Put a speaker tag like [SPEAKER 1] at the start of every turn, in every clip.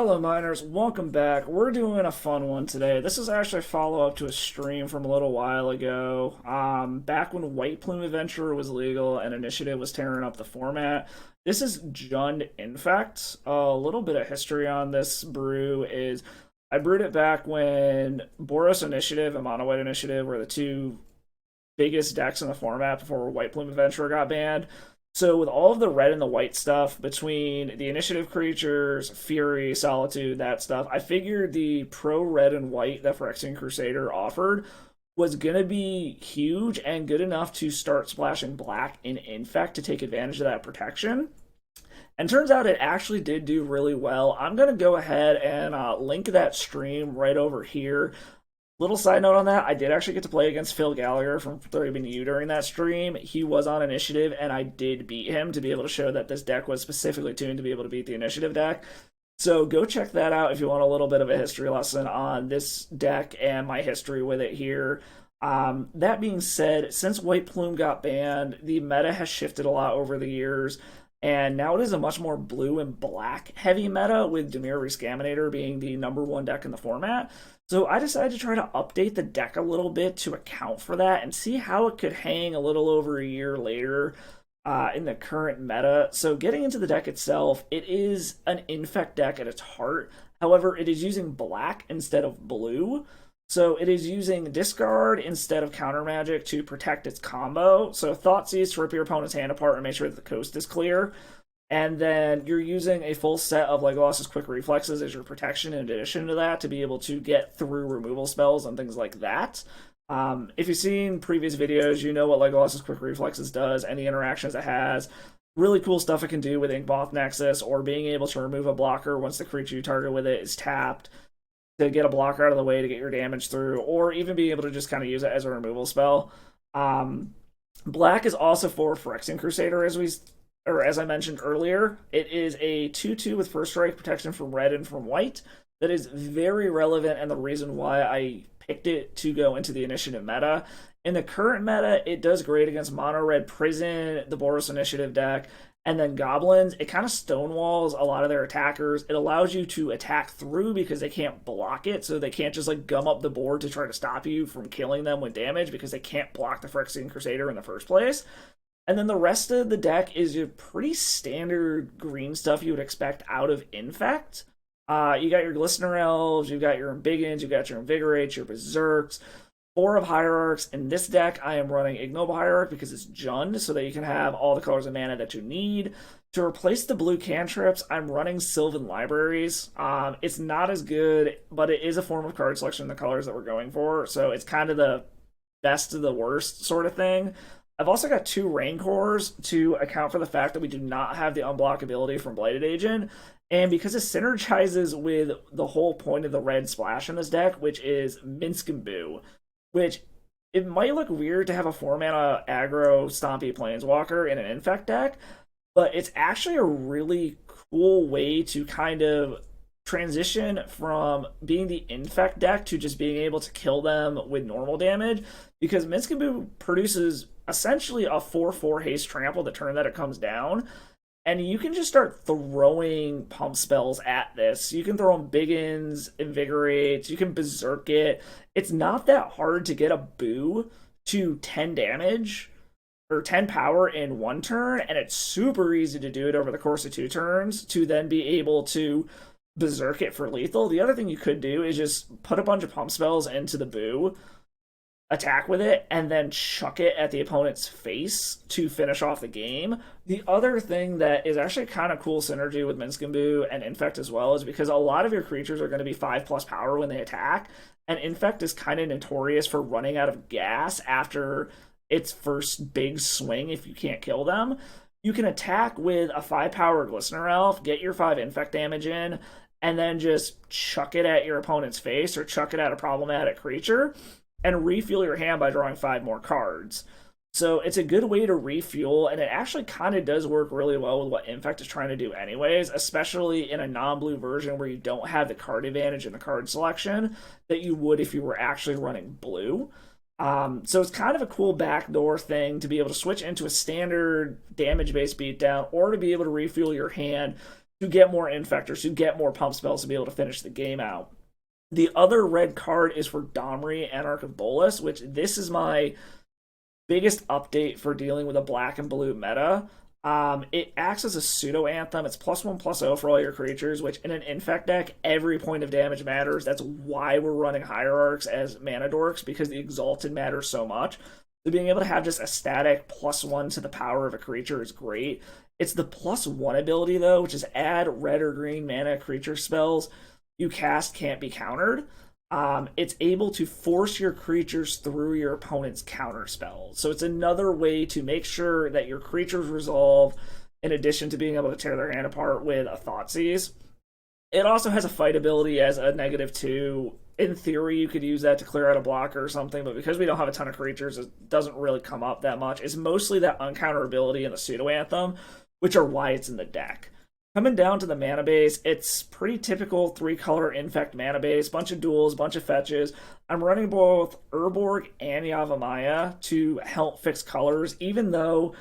[SPEAKER 1] Hello Miners, welcome back. We're doing a fun one today. This is actually a follow-up to a stream from a little while ago. Back when White Plume Adventure was legal and Initiative was tearing up the format. This is Jund Infect. A little bit of history on this brew is I brewed it back when Boros Initiative and Mono White Initiative were the two biggest decks in the format before White Plume Adventure got banned. So with all of the red and the white stuff between the initiative creatures, Fury, Solitude, that stuff, I figured the pro red and white that Phyrexian Crusader offered was gonna be huge and good enough to start splashing black in Infect to take advantage of that protection. And turns out it actually did do really well. I'm gonna go ahead and link that stream right over here. Little side note on that, I did actually get to play against Phil Gallagher from 30BU during that stream. He was on Initiative, and I did beat him to be able to show that this deck was specifically tuned to be able to beat the Initiative deck. So go check that out if you want a little bit of a history lesson on this deck and my history with it here. That being said, since White Plume got banned, the meta has shifted a lot over the years. And now it is a much more blue and black heavy meta, with Dimir Rescaminator being the #1 deck in the format. So I decided to try to update the deck a little bit to account for that and see how it could hang a little over a year later in the current meta. So getting into the deck itself, it is an Infect deck at its heart. However, it is using black instead of blue. So it is using discard instead of counter magic to protect its combo. So Thoughtseize to rip your opponent's hand apart and make sure that the coast is clear. And then you're using a full set of Legolas's Quick Reflexes as your protection in addition to that to be able to get through removal spells and things like that. If you've seen previous videos, you know what Legolas's Quick Reflexes does and the interactions it has. Really cool stuff it can do with Inkmoth Nexus, or being able to remove a blocker once the creature you target with it is tapped to get a blocker out of the way to get your damage through, or even being able to just kind of use it as a removal spell. Black is also for Phyrexian Crusader, as I mentioned earlier. It is a 2/2 with first strike protection from red and from white. That is very relevant, and the reason why I picked it to go into the initiative meta. In the current meta, it does great against mono red prison, the Boros initiative deck, and then goblins. It kind of stonewalls a lot of their attackers. It allows you to attack through because they can't block it, so they can't just like gum up the board to try to stop you from killing them with damage because they can't block the Phyrexian Crusader in the first place. And then the rest of the deck is your pretty standard green stuff you would expect out of Infect. You got your Glistener Elves, you've got your Embiggens, you've got your Invigorates, your Berserks, 4 of Hierarchs. In this deck, I am running Ignoble Hierarch because it's Jund, so that you can have all the colors of mana that you need. To replace the blue cantrips, I'm running Sylvan Libraries. It's not as good, but it is a form of card selection in the colors that we're going for, so it's kind of the best of the worst sort of thing. I've also got 2 Rancors to account for the fact that we do not have the unblockability from Blighted Agent, and because it synergizes with the whole point of the red splash in this deck, which is Minsk and Boo, which it might look weird to have a 4-mana aggro stompy planeswalker in an Infect deck, but it's actually a really cool way to kind of transition from being the Infect deck to just being able to kill them with normal damage, because Minsk and Boo produces essentially a 4/4 haste trample the turn that it comes down, and you can just start throwing pump spells at this. You can throw Embiggens, Invigorates, you can Berserk it. It's not that hard to get a Boo to 10 damage or 10 power in 1 turn, and it's super easy to do it over the course of 2 turns to then be able to Berserk it for lethal. The other thing you could do is just put a bunch of pump spells into the Boo, attack with it, and then chuck it at the opponent's face to finish off the game. The other thing that is actually kind of cool synergy with Minsk and Boo and Infect as well is because a lot of your creatures are going to be 5+ power when they attack, and Infect is kind of notorious for running out of gas after its first big swing if you can't kill them. You can attack with a 5-power Glistener Elf, get your 5 Infect damage in, and then just chuck it at your opponent's face or chuck it at a problematic creature and refuel your hand by drawing 5 more cards. So it's a good way to refuel, and it actually kind of does work really well with what Infect is trying to do anyways, especially in a non-blue version where you don't have the card advantage in the card selection that you would if you were actually running blue. So it's kind of a cool backdoor thing to be able to switch into a standard damage-based beatdown, or to be able to refuel your hand to get more infectors, to get more pump spells to be able to finish the game out. The other red card is for Domri, Anarch of Bolas, which this is my biggest update for dealing with a black and blue meta. It acts as a pseudo anthem. It's +1/+0 for all your creatures, which in an infect deck, every point of damage matters. That's why we're running hierarchs as mana dorks, because the exalted matters so much. So being able to have just a static +1 to the power of a creature is great. It's the +1 ability though, which is add red or green mana creature spells you cast can't be countered. It's able to force your creatures through your opponent's counter spells. So it's another way to make sure that your creatures resolve, in addition to being able to tear their hand apart with a Thoughtseize. It also has a fight ability as a -2. In theory, you could use that to clear out a blocker or something, but because we don't have a ton of creatures, it doesn't really come up that much. It's mostly that uncounterability and the pseudo anthem, which are why it's in the deck. Coming down to the mana base, it's pretty typical 3-color Infect mana base, bunch of duels, bunch of fetches. I'm running both Urborg and Yavimaya to help fix colors, even though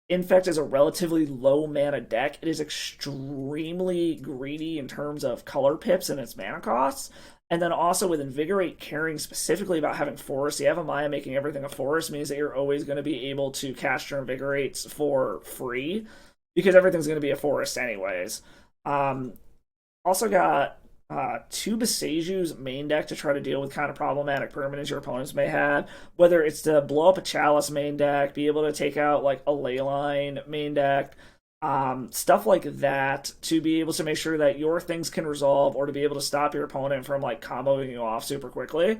[SPEAKER 1] Infect is a relatively low mana deck. It is extremely greedy in terms of color pips and its mana costs. And then also with Invigorate caring specifically about having Forest, Yavimaya making everything a forest means that you're always going to be able to cast your Invigorates for free, because everything's going to be a forest anyways. Also got 2 Boseju's main deck to try to deal with kind of problematic permanents your opponents may have, whether it's to blow up a Chalice main deck, be able to take out like a Leyline main deck, stuff like that, to be able to make sure that your things can resolve, or to be able to stop your opponent from like comboing you off super quickly.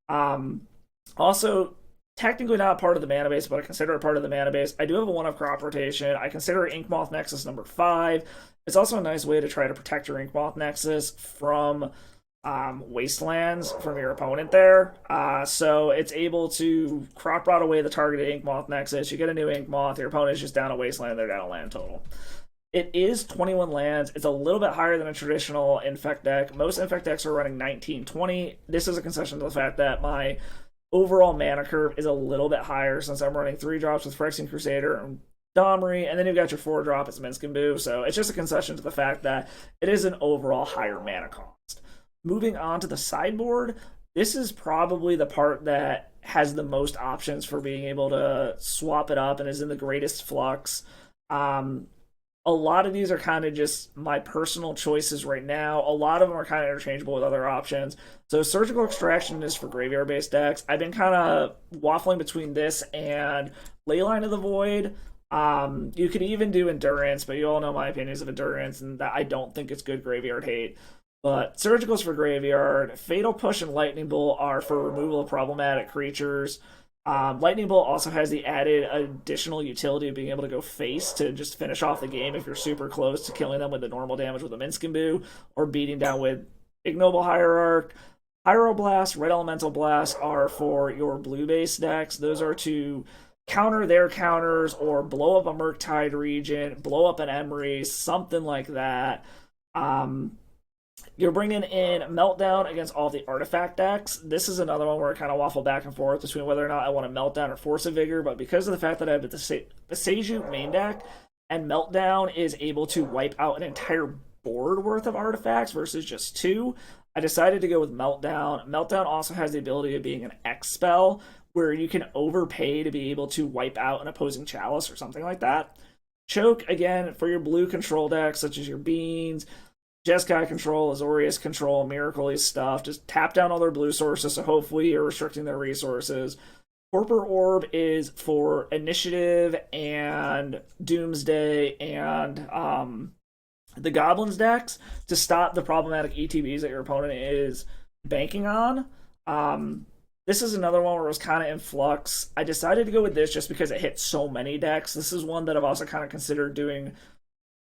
[SPEAKER 1] Also, technically not part of the mana base, but I consider it part of the mana base. I do have a 1-of crop rotation. I consider Inkmoth Nexus number 5. It's also a nice way to try to protect your Inkmoth Nexus from wastelands from your opponent there. So it's able to crop rot away the targeted Inkmoth Nexus. You get a new Inkmoth, your opponent's just down a wasteland, they're down a land total. It is 21 lands. It's a little bit higher than a traditional Infect deck. Most Infect decks are running 19-20. This is a concession to the fact that my overall mana curve is a little bit higher, since I'm running 3 drops with Phyrexian Crusader and Domri, and then you've got your 4-drop as Minskenboo, so it's just a concession to the fact that it is an overall higher mana cost. Moving on to the sideboard, this is probably the part that has the most options for being able to swap it up and is in the greatest flux. A lot of these are kind of just my personal choices right now. A lot of them are kind of interchangeable with other options. So Surgical Extraction is for graveyard-based decks. I've been kind of waffling between this and Leyline of the Void. You could even do Endurance, but you all know my opinions of Endurance, and that I don't think it's good graveyard hate. But Surgical's for graveyard. Fatal Push and Lightning Bolt are for removal of problematic creatures. Lightning Bolt also has the added additional utility of being able to go face to just finish off the game if you're super close to killing them with the normal damage with a Minskenboo, or beating down with Ignoble Hierarch. Pyroblast, Red Elemental Blast are for your blue-based decks. Those are to counter their counters, or blow up a Murktide Regent, blow up an Emery, something like that. You're bringing in Meltdown against all the artifact decks. This is another one where I kind of waffle back and forth between whether or not I want a Meltdown or Force of Vigor, but because of the fact that I have the Boseju main deck, and Meltdown is able to wipe out an entire board worth of artifacts versus just 2, I decided to go with Meltdown. Meltdown also has the ability of being an X spell, where you can overpay to be able to wipe out an opposing Chalice or something like that. Choke, again, for your blue control decks, such as your Beans, Jeskai control, Azorius control, Miracle stuff. Just tap down all their blue sources, so hopefully you're restricting their resources. Torpor Orb is for Initiative and Doomsday and the Goblins decks, to stop the problematic ETBs that your opponent is banking on. This is another one where it was kind of in flux. I decided to go with this just because it hit so many decks. This is one that I've also kind of considered doing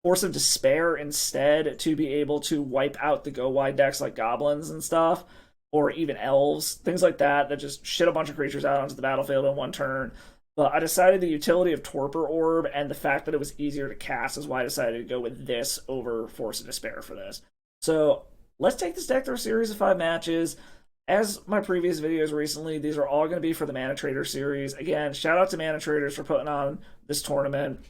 [SPEAKER 1] Force of Despair instead, to be able to wipe out the go-wide decks like Goblins and stuff, or even Elves, things like that, that just shit a bunch of creatures out onto the battlefield in one turn. But I decided the utility of Torpor Orb and the fact that it was easier to cast is why I decided to go with this over Force of Despair for this. So let's take this deck through a series of 5 matches. As my previous videos recently, these are all going to be for the Mana Trader series. Again, shout out to Mana Traders for putting on this tournament.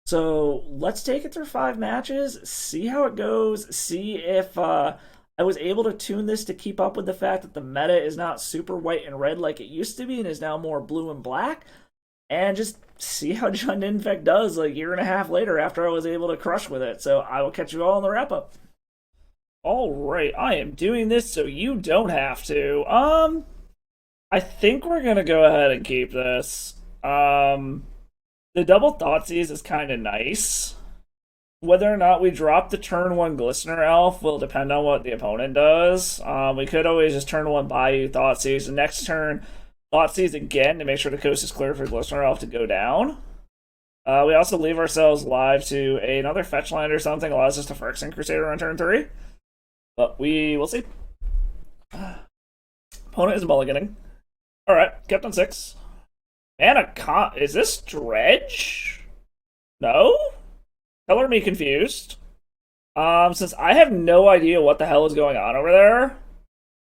[SPEAKER 1] So let's take it through 5 matches, see how it goes, see if I was able to tune this to keep up with the fact that the meta is not super white and red like it used to be and is now more blue and black, and just see how John Infect does like a year and a half later after I was able to crush with it. So I will catch you all in the wrap up. All right, I am doing this so you don't have to. I think we're gonna go ahead and keep this. The double Thoughtseize is kind of nice. Whether or not we drop the turn one Glistener Elf will depend on what the opponent does. We could always just turn one Bayou Thoughtseize, and next turn Thoughtseize again to make sure the coast is clear for Glistener Elf to go down. We also leave ourselves live to another fetch land or something, allows us to Phyrexian Crusader on turn 3. But we will see. Opponent is mulliganing. Alright, kept on 6. Is this Dredge? No? Color me confused. Since I have no idea what the hell is going on over there,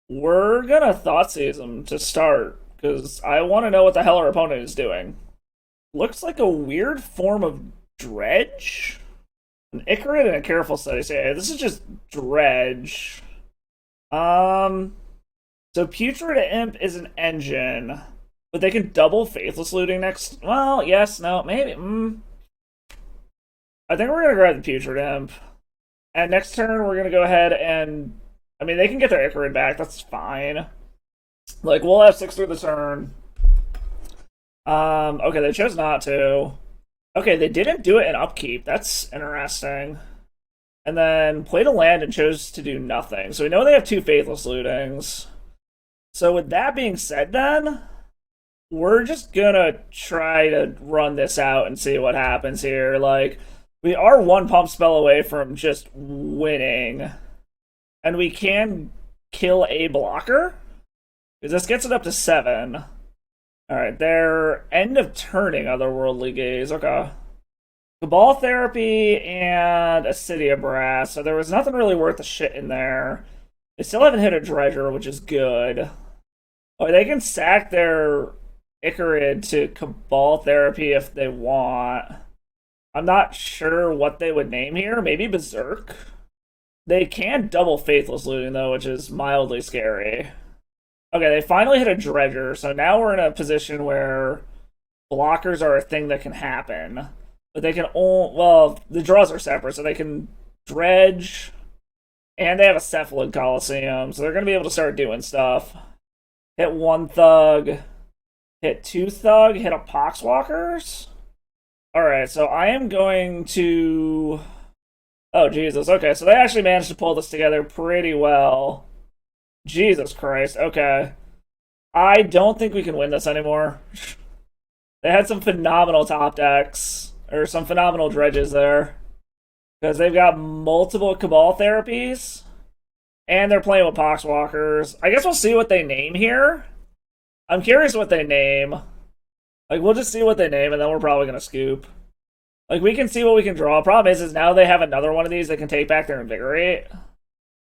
[SPEAKER 1] we're gonna Thoughtseize him to start, because I want to know what the hell our opponent is doing. Looks like a weird form of Dredge? An Icarid and a Careful Study. So yeah, this is just Dredge. So Putrid Imp is an engine, but they can double Faithless Looting next. Well, yes, no, maybe. I think we're gonna grab the Putrid Imp, and next turn we're gonna go ahead and, I mean, they can get their Icarid back. That's fine. Like, we'll have 6 through the turn. Okay, they chose not to. Okay, they didn't do it in upkeep. That's interesting. And then played a land and chose to do nothing. So we know they have 2 Faithless Lootings. So with that being said then, we're just gonna try to run this out and see what happens here. Like, we are 1 pump spell away from just winning. And we can kill a blocker, because this gets it up to 7. Alright, they're end of turning Otherworldly Gaze. Okay. Cabal Therapy and Acidia Brass. So there was nothing really worth the shit in there. They still haven't hit a Dredger, which is good. Oh, they can sack their Icarid to Cabal Therapy if they want. I'm not sure what they would name here. Maybe Berserk? They can double Faithless Looting, though, which is mildly scary. Okay, they finally hit a Dredger, so now we're in a position where blockers are a thing that can happen. But they can only, well, the draws are separate, so they can Dredge, and they have a Cephalid Coliseum, so they're going to be able to start doing stuff. Hit 1 Thug, hit 2 Thug, hit a Poxwalkers. Alright, so I am going to... Oh, Jesus, okay, so they actually managed to pull this together pretty well. Jesus Christ, okay. I don't think we can win this anymore. They had some phenomenal top decks, or some phenomenal dredges there. Because they've got multiple Cabal Therapies, and they're playing with Poxwalkers. I guess we'll see what they name here. I'm curious what they name. Like, we'll just see what they name, and then we're probably going to scoop. Like, we can see what we can draw. Problem is now they have another one of these that can take back their Invigorate.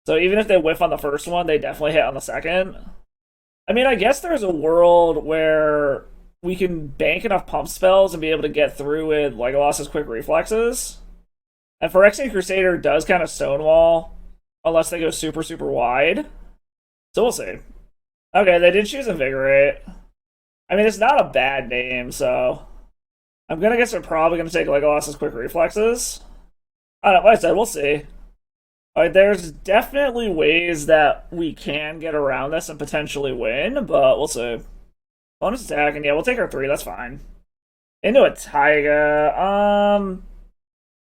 [SPEAKER 1] So even if they whiff on the first one, they definitely hit on the second. I mean, I guess there's a world where we can bank enough pump spells and be able to get through with Legolas's quick reflexes. And Phyrexian Crusader does kind of stonewall, unless they go super, super wide. So we'll see. Okay, they did choose Invigorate. I mean, it's not a bad name, so... I'm gonna guess they're probably gonna take Legolas's quick reflexes. I don't know, like I said, we'll see. Alright, there's definitely ways that we can get around this and potentially win, but we'll see. Bonus attack, and yeah, we'll take our 3, that's fine. Into a Taiga.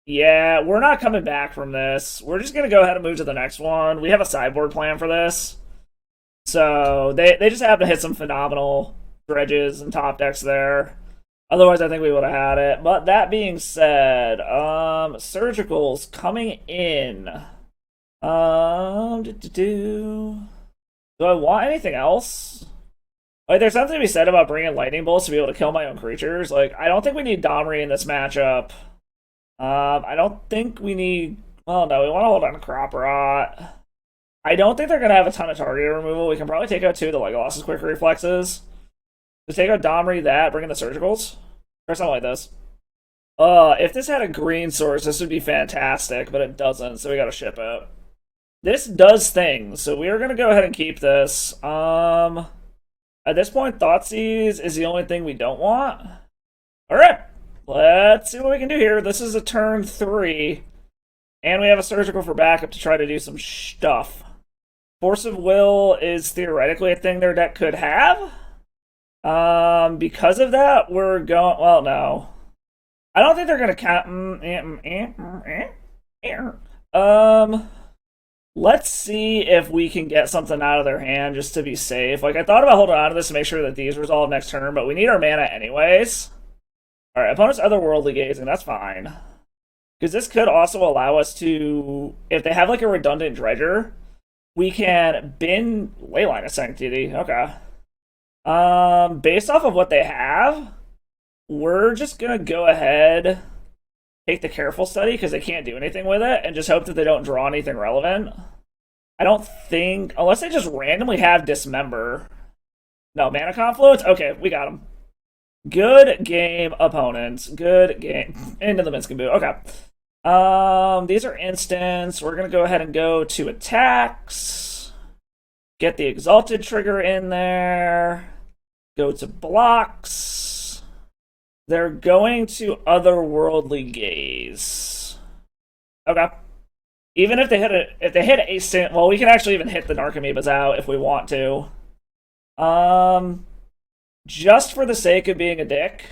[SPEAKER 1] Yeah, we're not coming back from this. We're just gonna go ahead and move to the next one. We have a sideboard plan for this. So, they just have to hit some phenomenal dredges and top decks there. Otherwise, I think we would have had it. But that being said, Surgical's coming in. Do I want anything else? Like, there's something to be said about bringing lightning bolts to be able to kill my own creatures. Like, I don't think we need Domri in this matchup. I don't think we need... Well, no, we want to hold on to Crop Rot. I don't think they're going to have a ton of target removal. We can probably take out 2 of the Legolas's quick reflexes. Just take out Domri, that, bring in the Surgicals. Or something like this. If this had a green source, this would be fantastic, but it doesn't, so we gotta ship it. This does things, so we are gonna go ahead and keep this. At this point, Thoughtseize is the only thing we don't want. Alright, let's see what we can do here. This is a turn 3, and we have a Surgical for backup to try to do some stuff. Force of Will is theoretically a thing their deck could have. Because of that, we're going... Well, no. I don't think they're going to count... Let's see if we can get something out of their hand just to be safe. Like, I thought about holding on to this to make sure that these resolve next turn, but we need our mana anyways. Alright, opponent's otherworldly gazing, that's fine. Because this could also allow us to... If they have, like, a redundant dredger, we can bin Leyline of Sanctity. Okay. Based off of what they have, we're just gonna go ahead, take the Careful Study because they can't do anything with it, and just hope that they don't draw anything relevant. I don't think, unless they just randomly have Dismember. No, Mana Confluence? Okay, we got them. Good game, opponents. Good game. Into the Minskaboo. Okay. These are instants. We're gonna go ahead and go to attacks. Get the Exalted trigger in there. Go to blocks. They're going to Otherworldly Gaze. Okay. Even if they hit a instant, well, we can actually even hit the Narcomoebas out if we want to. Just for the sake of being a dick,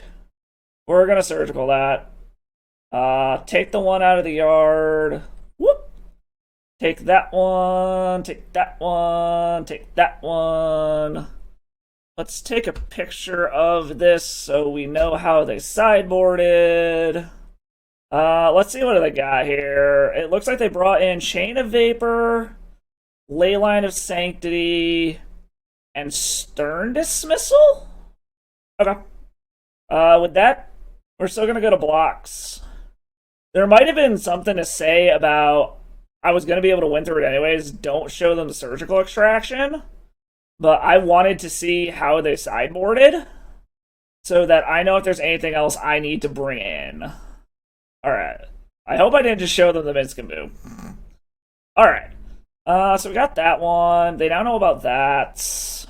[SPEAKER 1] we're gonna Surgical that. Take the one out of the yard. Whoop. Take that one. Take that one. Take that one. Let's take a picture of this so we know how they sideboarded. Let's see what they got here. It looks like they brought in Chain of Vapor, Leyline of Sanctity, and Stern Dismissal? Okay. With that, we're still going to go to blocks. There might have been something to say about, I was going to be able to win through it anyways, don't show them the Surgical Extraction. But I wanted to see how they sideboarded, so that I know if there's anything else I need to bring in. Alright. I hope I didn't just show them the Minskaboo. Alright. So we got that one. They now know about that.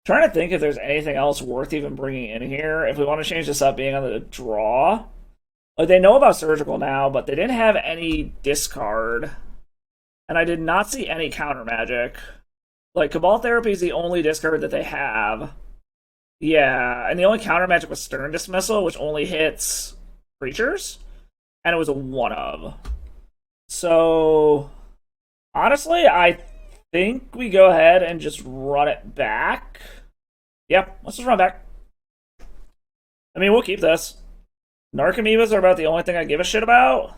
[SPEAKER 1] Trying to think if there's anything else worth even bringing in here. If we want to change this up being on the draw. Like, they know about Surgical now, but they didn't have any discard. And I did not see any counter magic. Like, Cabal Therapy is the only discard that they have. Yeah, and the only counter magic was Stern Dismissal, which only hits creatures. And it was a 1-of. So, honestly, I think we go ahead and just run it back. Yep, let's just run back. I mean, we'll keep this. Narcomoebas are about the only thing I give a shit about.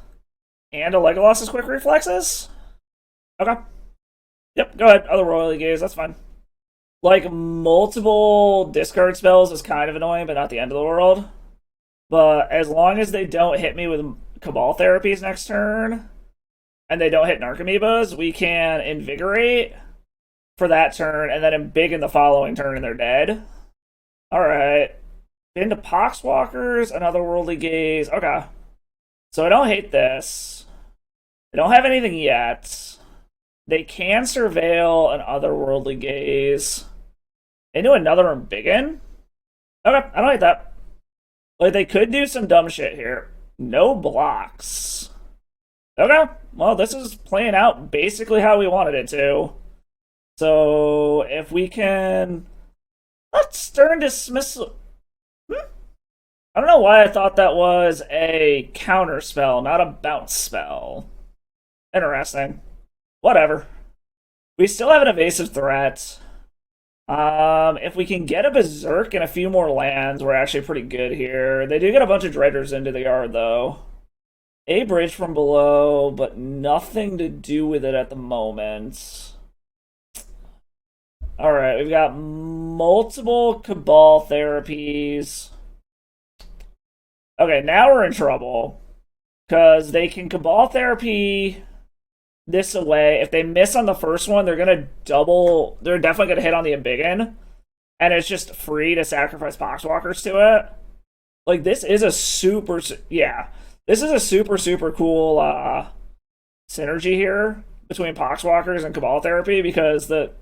[SPEAKER 1] And a Legolas's Quick Reflexes? Okay. Yep, go ahead. Otherworldly Gaze, that's fine. Like, multiple discard spells is kind of annoying, but not the end of the world. But as long as they don't hit me with Cabal Therapies next turn, and they don't hit Narcomoebas, we can Invigorate for that turn, and then Embiggen the following turn, and they're dead. Alright. Into Poxwalkers, and Otherworldly Gaze. Okay. So I don't hate this. I don't have anything yet. They can Surveil an Otherworldly Gaze into another Embiggen. Okay, I don't hate that. Like, they could do some dumb shit here. No blocks. Okay, well, this is playing out basically how we wanted it to. So, if we can... Let's Stern Dismissal... I don't know why I thought that was a counter spell, not a bounce spell. Interesting. Whatever. We still have an evasive threat. If we can get a Berserk and a few more lands, we're actually pretty good here. They do get a bunch of Dreaders into the yard, though. A Bridge from Below, but nothing to do with it at the moment. Alright, we've got multiple Cabal Therapies. Okay, now we're in trouble. Because they can Cabal Therapy this away. If they miss on the first one, they're gonna double. They're definitely gonna hit on the Embiggen, and it's just free to sacrifice Poxwalkers to it. Like this is a super yeah. This is a super cool synergy here between Poxwalkers and Cabal Therapy because the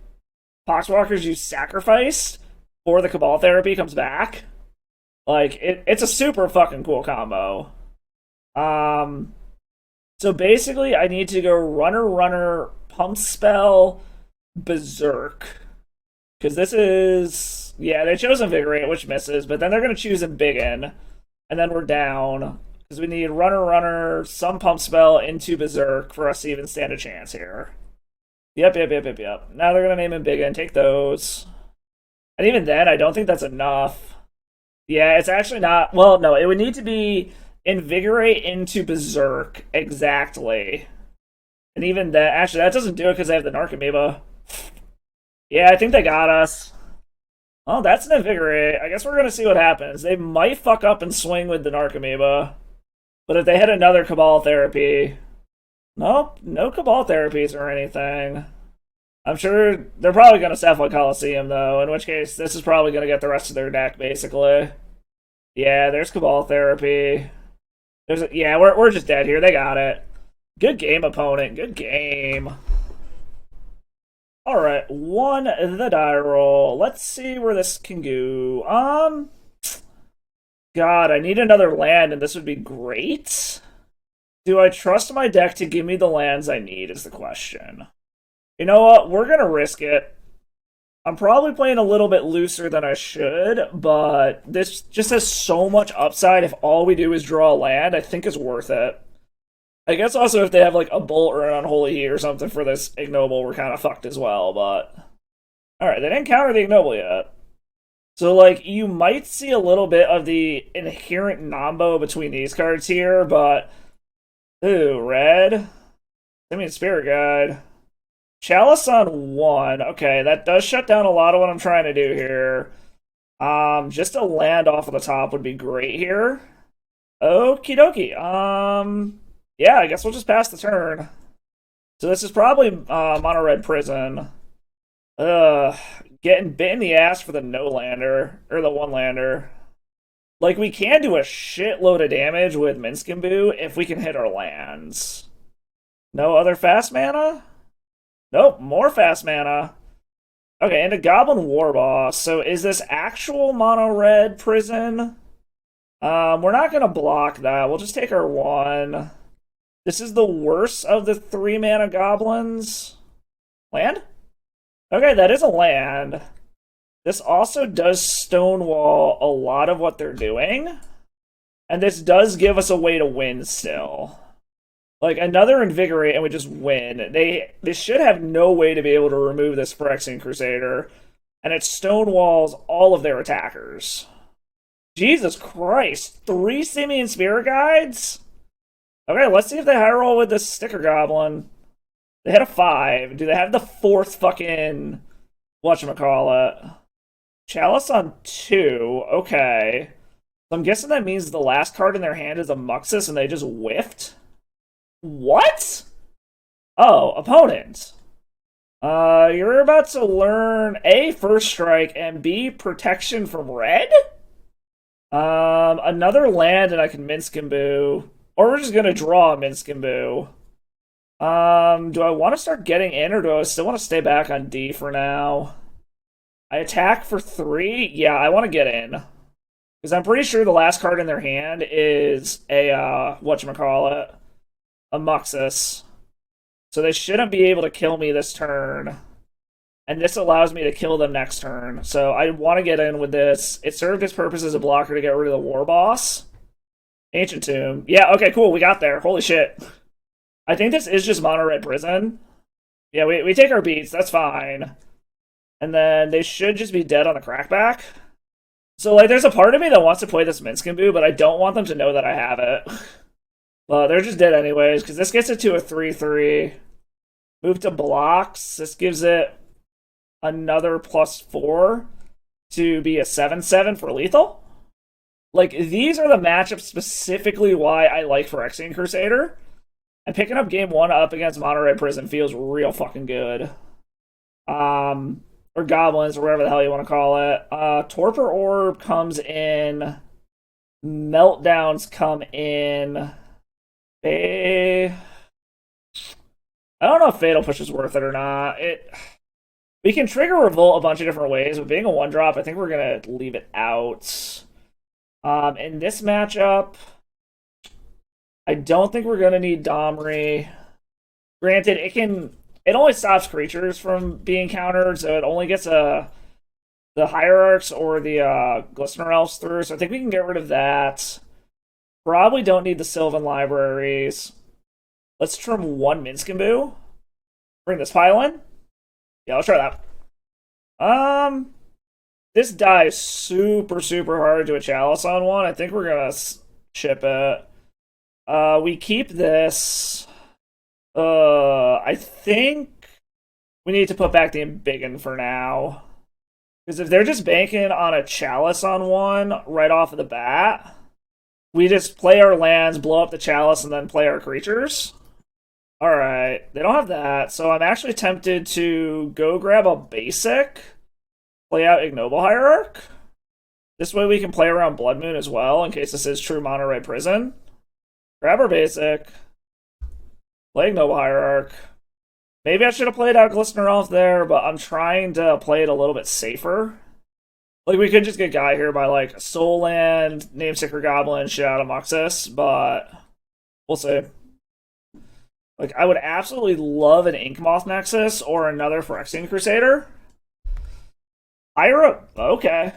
[SPEAKER 1] Poxwalkers you sacrifice or the Cabal Therapy comes back. Like it's a super fucking cool combo. Um so basically I need to go runner pump spell berserk. Because this is yeah, they chose Invigorate, which misses, but then they're gonna choose Embiggen, and then we're down. Because we need runner, some pump spell into Berserk for us to even stand a chance here. Yep. Now they're gonna name Embiggen, take those. And even then, I don't think that's enough. Yeah, it's actually not. Well, no, it would need to be Invigorate into Berserk exactly. And even that, actually, that doesn't do it because I have the Narcomoeba. Yeah, I think they got us. Oh, that's an Invigorate. I guess we're gonna see what happens. They might fuck up and swing with the Narcomoeba. But if they hit another Cabal Therapy... Nope, no Cabal Therapies or anything. I'm sure they're probably gonna Sapphire Coliseum, though, in which case this is probably gonna get the rest of their deck, basically. Yeah, there's Cabal Therapy. Yeah, we're just dead here. They got it. Good game, opponent. Good game. Alright, one the die roll. Let's see where this can go. God, I need another land, and this would be great. Do I trust my deck to give me the lands I need, is the question. You know what? We're gonna risk it. I'm probably playing a little bit looser than I should, but this just has so much upside. If all we do is draw a land, I think it's worth it. I guess also if they have like a Bolt or an Unholy Heat or something for this Ignoble, we're kind of fucked as well, but... Alright, they didn't counter the Ignoble yet. So, like, you might see a little bit of the inherent nombo between these cards here, but... Ooh, red? I mean, Spirit Guide. Chalice on 1. Okay, that does shut down a lot of what I'm trying to do here. Just a land off of the top would be great here. Okie dokie. Yeah, I guess we'll just pass the turn. So this is probably Mono Red Prison. Getting bit in the ass for the no-lander, or the one-lander. Like, we can do a shitload of damage with Minskimbu if we can hit our lands. No other fast mana? Nope, more fast mana. Okay, and a Goblin Warboss. So is this actual Mono-Red Prison? We're not gonna block that. We'll just take our 1. This is the worst of the 3-mana goblins. Land? Okay, that is a land. This also does stonewall a lot of what they're doing. And this does give us a way to win still. Like, another Invigorate and we just win. They should have no way to be able to remove this Phyrexian Crusader. And it stonewalls all of their attackers. Jesus Christ. 3 Simian Spirit Guides? Okay, let's see if they high roll with this Sticker Goblin. They had a 5. Do they have the 4th fucking... whatchamacallit? Chalice on 2. Okay. So I'm guessing that means the last card in their hand is a Muxus and they just whiffed? What? Oh, opponent. You're about to learn A, First Strike, and B, Protection from Red? Another land and I can Minskimbu. Or we're just gonna draw a Minskimbu. Do I want to start getting in, or do I still want to stay back on D for now? I attack for 3? Yeah, I want to get in. Because I'm pretty sure the last card in their hand is a, whatchamacallit? A Muxus. So they shouldn't be able to kill me this turn. And this allows me to kill them next turn. So I want to get in with this. It served its purpose as a blocker to get rid of the War Boss. Ancient Tomb. Yeah, okay, cool, we got there. Holy shit. I think this is just Mono Red Prison. Yeah, we take our beats, that's fine. And then they should just be dead on the crackback. So, like, there's a part of me that wants to play this Minskimbu, but I don't want them to know that I have it. Well, they're just dead anyways, because this gets it to a 3-3. Move to blocks. This gives it another +4 to be a 7-7 for lethal. Like, these are the matchups specifically why I like Phyrexian Crusader. And picking up game 1 up against Mono Red Prison feels real fucking good. Or Goblins, or whatever the hell you want to call it. Torpor Orb comes in meltdowns come in. Eh, I don't know if Fatal Push is worth it or not. We can trigger Revolt a bunch of different ways, but being a 1-drop, I think we're gonna leave it out. In this matchup, I don't think we're gonna need Domri. Granted, it only stops creatures from being countered, so it only gets the Hierarchs or the Glistener Elves through, so I think we can get rid of that. Probably don't need the Sylvan Libraries. Let's trim one Minskamboo. Bring this pile in. Yeah, let's try that. This dies super, super hard to a Chalice on one. I think we're gonna chip it. We keep this. I think we need to put back the Embiggen for now. Because if they're just banking on a Chalice on one right off of the bat, we just play our lands, blow up the Chalice, and then play our creatures. Alright, they don't have that, so I'm actually tempted to go grab a basic, play out Ignoble Hierarch. This way we can play around Blood Moon as well, in case this is true Monterey Prison. Grab our basic, play Ignoble Hierarch. Maybe I should have played out Glistener Elf there, but I'm trying to play it a little bit safer. Like, we could just get Guy here by, like, Soul Land, Namesake Goblin, shit out of Muxus, but we'll see. Like, I would absolutely love an Inkmoth Nexus or another Phyrexian Crusader. Okay.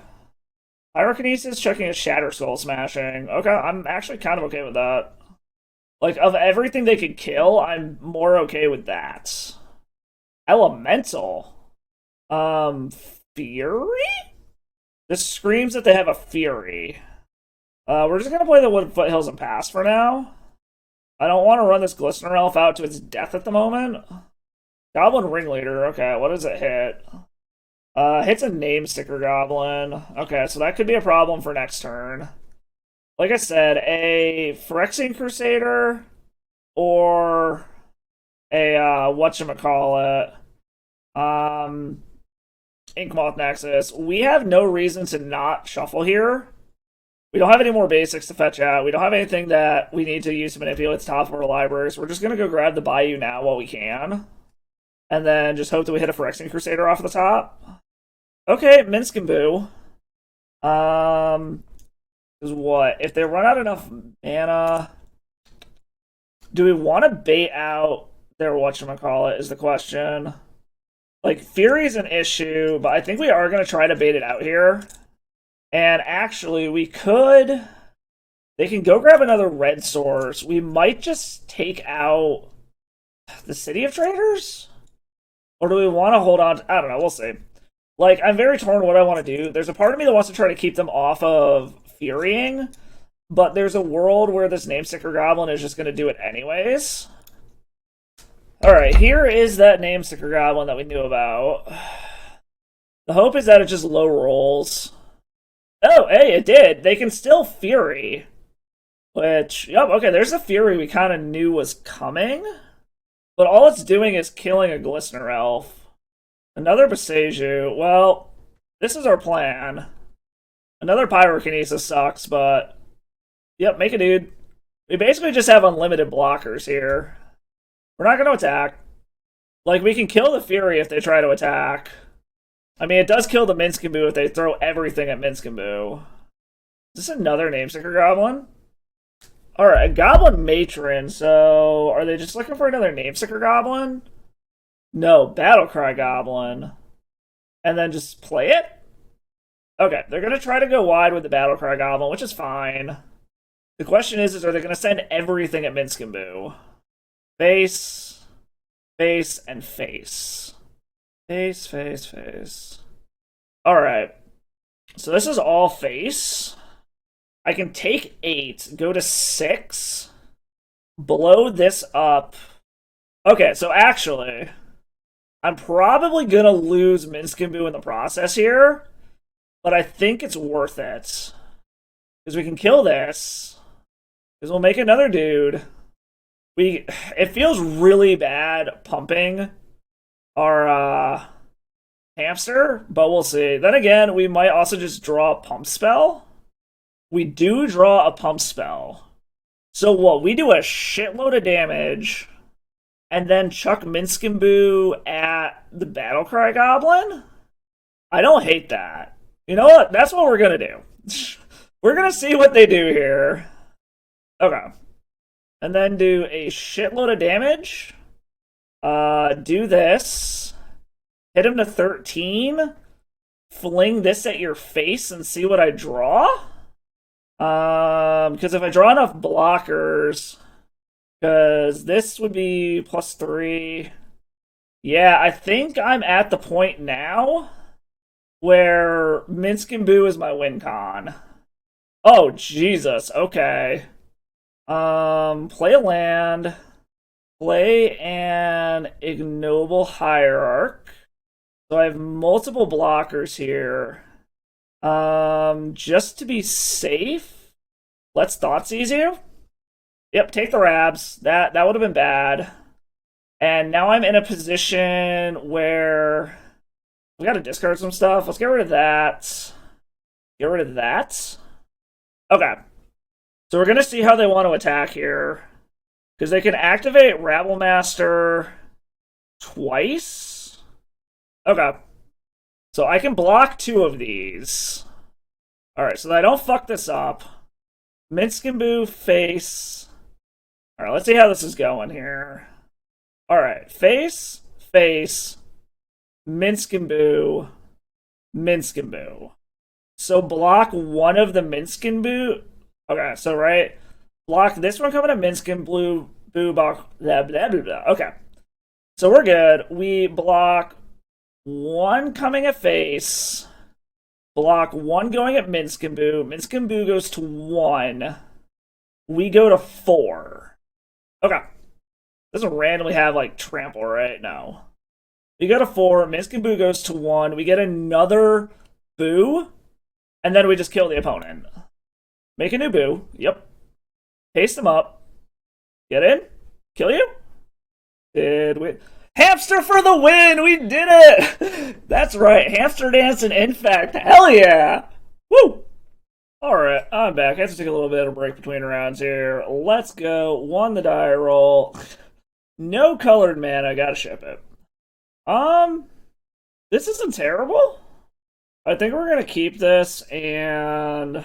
[SPEAKER 1] Pyrokinesis checking a Shatter Skull Smashing. Okay, I'm actually kind of okay with that. Like, of everything they could kill, I'm more okay with that. Elemental. Fury? This screams that they have a Fury. We're just gonna play the Wood Foothills and pass for now. I don't want to run this Glistener Elf out to its death at the moment. Goblin Ringleader, okay, what does it hit? Hits a Namesticker Goblin. Okay, so that could be a problem for next turn. Like I said, a Phyrexian Crusader or a whatchamacallit, Inkmoth Nexus. We have no reason to not shuffle here. We don't have any more basics to fetch out. We don't have anything that we need to use to manipulate the top of our libraries. We're just going to go grab the Bayou now while we can. And then just hope that we hit a Phyrexian Crusader off the top. Okay, Minskamboo. Is what? If they run out enough mana, do we want to bait out their whatchamacallit is the question. Like, Fury is an issue, but I think we are going to try to bait it out here. And actually, we could... They can go grab another red source. We might just take out the City of Traders? Or do we want to hold on to... I don't know, we'll see. Like, I'm very torn what I want to do. There's a part of me that wants to try to keep them off of Furying, but there's a world where this Namesticker Goblin is just going to do it anyways. Alright, here is that Namesticker Goblin that we knew about. The hope is that it just low rolls. Oh, hey, it did. They can still Fury. Which, yep, okay, there's a Fury we kind of knew was coming. But all it's doing is killing a Glistener Elf. Another Boseiju. Well, this is our plan. Another Pyrokinesis sucks, but... Yep, make a dude. We basically just have unlimited blockers here. We're not going to attack. Like, we can kill the Fury if they try to attack. I mean, it does kill the Minskamboo if they throw everything at Minskamboo. Is this another Namesticker Goblin? Alright, a Goblin Matron, so... Are they just looking for another Namesticker Goblin? No, Battlecry Goblin. And then just play it? Okay, they're going to try to go wide with the Battlecry Goblin, which is fine. The question is are they going to send everything at Minskamboo? Face, face, and face. Face, face, face. Alright. So this is all face. I can take 8, go to 6, blow this up. Okay, so actually, I'm probably going to lose Minskamboo in the process here, but I think it's worth it. Because we can kill this. Because we'll make another dude. It feels really bad pumping our Hamster, but we'll see. Then again, we might also just draw a pump spell, we do draw a pump spell. So what? We do a shitload of damage, and then chuck Minskimbu at the Battlecry Goblin? I don't hate that. You know what? That's what we're gonna do. We're gonna see what they do here. Okay. And then do a shitload of damage. Do this. Hit him to 13. Fling this at your face and see what I draw? Because if I draw enough blockers... Because this would be +3. Yeah, I think I'm at the point now where Minskimbu is my win con. Oh, Jesus. Okay. Play a land. Play an Ignoble Hierarch. So I have multiple blockers here. Just to be safe, let's Thoughtseize you. Yep, take the Rabs. That would have been bad. And now I'm in a position where we gotta discard some stuff. Let's get rid of that. Get rid of that. Okay. So we're gonna see how they want to attack here. Because they can activate Rabblemaster twice. Okay. So I can block 2 of these. Alright, so that I don't fuck this up. Minskimbu face. Alright, let's see how this is going here. Alright, face, Minskimbu, Minskimbu. So block 1 of the Minskimbu. Okay, so right, block this one coming to Minskimbu, block, blah, blah, blah, blah. Okay, so we're good. We block 1 coming at face, block 1 going at Minskimbu. Minskimbu goes to 1. We go to 4. Okay. Doesn't randomly have, like, trample, right? No. We go to 4. Minskimbu goes to 1. We get another boo. And then we just kill the opponent. Make a new boo. Yep. Paste them up. Get in. Kill you. Did we... Hamster for the win! We did it! That's right. Hamster dance and Infect. Hell yeah! Woo! Alright, I'm back. I have to take a little bit of a break between rounds here. Let's go. 1 the die roll. No colored mana. Gotta ship it. This isn't terrible. I think we're gonna keep this, and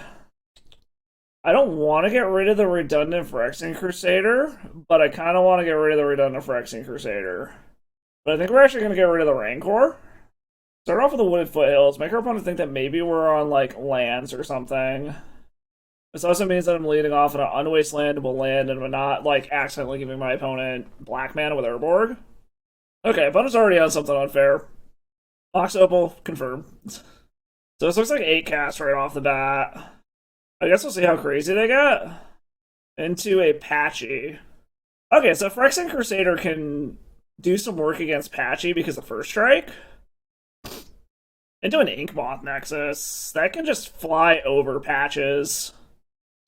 [SPEAKER 1] I don't want to get rid of the redundant Phyrexian Crusader, but I kind of want to get rid of the redundant Phyrexian Crusader. But I think we're actually gonna get rid of the Rancor. Start off with the Wooded Foothills. Make our opponent think that maybe we're on, like, lands or something. This also means that I'm leading off on an unwastelandable land and I'm not, like, accidentally giving my opponent black mana with Urborg. Okay, opponent's already on something unfair. Mox Opal, confirm. So this looks like 8 casts right off the bat. I guess we'll see how crazy they get. Into a Patchy. Okay, so Phyrexian Crusader can do some work against Patchy because of First Strike. Into an Inkmoth Nexus. That can just fly over patches.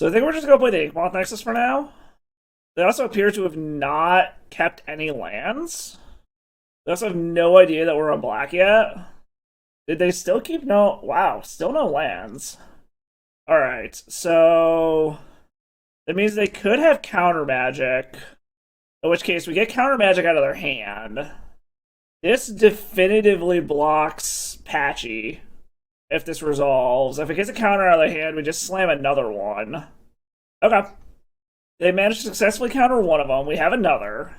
[SPEAKER 1] So I think we're just going to play the Inkmoth Nexus for now. They also appear to have not kept any lands. They also have no idea that we're on black yet. Did they still keep no... Wow, still no lands. Alright, so... that means they could have counter magic. In which case, we get counter magic out of their hand. This definitively blocks Patchy if this resolves. If it gets a counter out of their hand, we just slam another one. Okay. They managed to successfully counter one of them. We have another.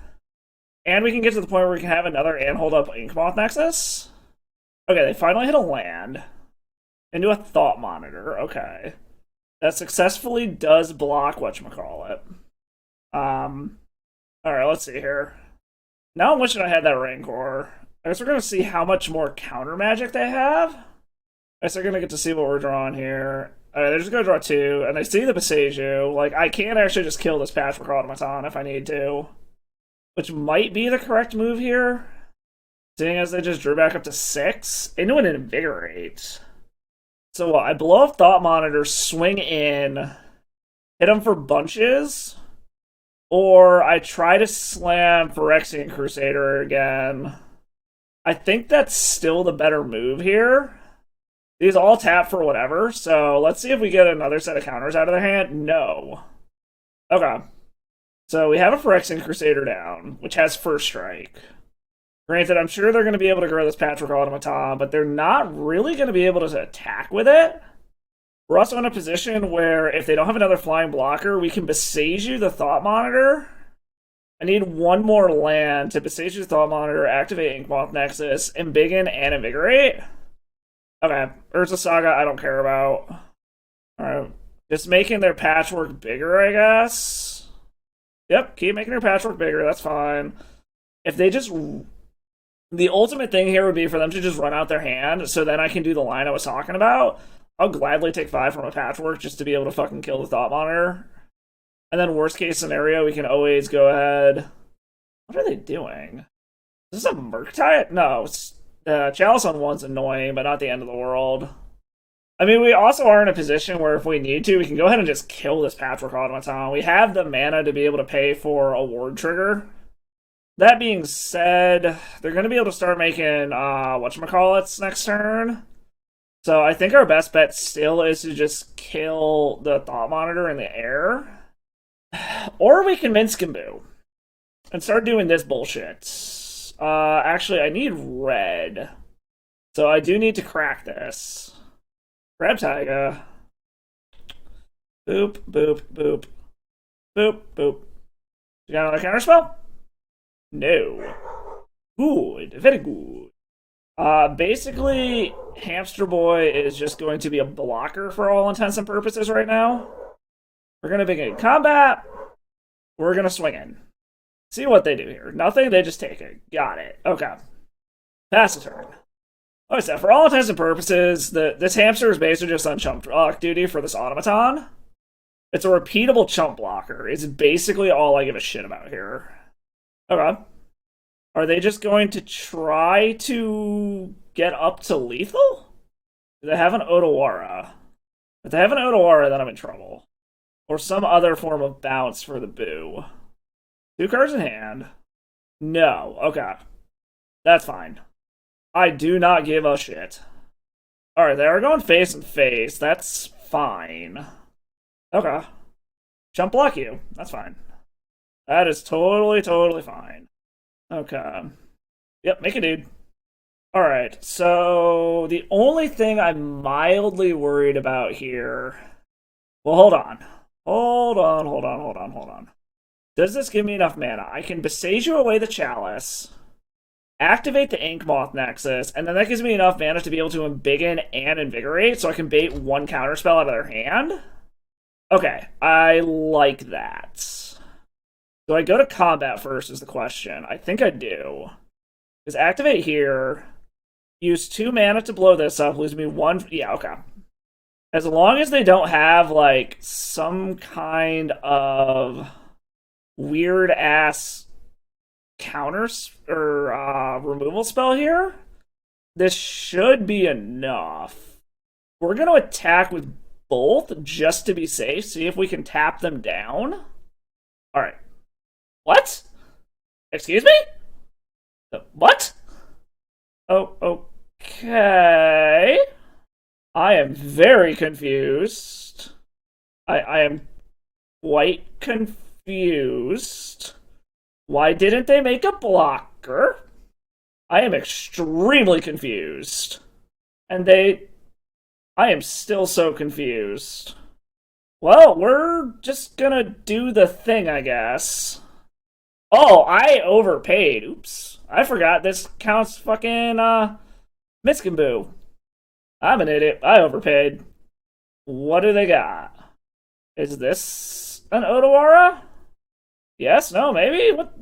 [SPEAKER 1] And we can get to the point where we can have another and hold up Inkmoth Nexus. Okay, they finally hit a land. Into a Thought Monitor. Okay. That successfully does block whatchamacallit. Alright, let's see here. Now I'm wishing I had that Rancor. I guess we're going to see how much more counter magic they have. I guess they're going to get to see what we're drawing here. Alright, they're just going to draw 2, and they see the Beseiju. Like, I can actually just kill this Patchwork Automaton if I need to. Which might be the correct move here. Seeing as they just drew back up to 6. Into an Invigorate. So what, I blow up Thought Monitor, swing in, hit them for bunches, or I try to slam Phyrexian Crusader again. I think that's still the better move here. These all tap for whatever, so let's see if we get another set of counters out of their hand. No. Okay. So we have a Phyrexian Crusader down, which has first strike. Granted, I'm sure they're going to be able to grow this Patchwork Automaton, but they're not really going to be able to attack with it. We're also in a position where if they don't have another flying blocker, we can Besage the Thought Monitor. I need one more land to Besage the Thought Monitor, activate Inkmoth Nexus, Embiggen, and Invigorate. Okay, Urza Saga I don't care about. Alright, just making their Patchwork bigger, I guess. Yep, keep making their Patchwork bigger, that's fine. If they just... The ultimate thing here would be for them to just run out their hand, so then I can do the line I was talking about. I'll gladly take 5 from a Patchwork just to be able to fucking kill the Thought Monitor. And then worst case scenario, we can always go ahead... What are they doing? Is this a Murktide? No, it's... Chalice on 1's annoying, but not the end of the world. I mean, we also are in a position where if we need to, we can go ahead and just kill this Patchwork Automaton. We have the mana to be able to pay for a Ward Trigger. That being said, they're going to be able to start making, whatchamacallits next turn. So I think our best bet still is to just kill the Thought Monitor in the air. Or we can Minskamboo and start doing this bullshit. Actually, I need red. So I do need to crack this. Grab Taiga. Boop, boop, boop. Boop, boop. You got another counterspell? No. Good. Very good. Basically, Hamster Boy is just going to be a blocker for all intents and purposes right now. We're going to begin combat. We're going to swing in. See what they do here. Nothing, they just take it. Got it. Okay. Pass the turn. Like I said, for all intents and purposes, this hamster is basically just on chump block duty for this automaton. It's a repeatable chump blocker. It's basically all I give a shit about here. Okay. Are they just going to try to get up to lethal? Do they have an Otawara? If they have an Otawara, then I'm in trouble. Or some other form of bounce for the boo. 2 cards in hand. No. Okay. That's fine. I do not give a shit. Alright, they are going face and face. That's fine. Okay. Jump block you. That's fine. That is totally fine. Okay. Yep, make a dude. Alright, so the only thing I'm mildly worried about here... Well, hold on. Hold on. Does this give me enough mana? I can Besage away the Chalice, activate the Inkmoth Nexus, and then that gives me enough mana to be able to Embiggen and Invigorate, so I can bait 1 counterspell out of their hand? Okay, I like that. Do I go to combat first is the question. I think I do. Because activate here, use 2 mana to blow this up, lose me 1... Yeah, okay. As long as they don't have, like, some kind of weird-ass counters or removal spell here, this should be enough. We're going to attack with both just to be safe, see if we can tap them down. Alright. What? Excuse me? What? Oh, okay. I am very confused. I am quite confused. Why didn't they make a blocker? I am extremely confused. And I am still so confused. Well, we're just gonna do the thing, I guess. Oh, I overpaid. Oops. I forgot this counts fucking, Minskamboo. I'm an idiot. I overpaid. What do they got? Is this an Otawara? Yes? No? Maybe? What?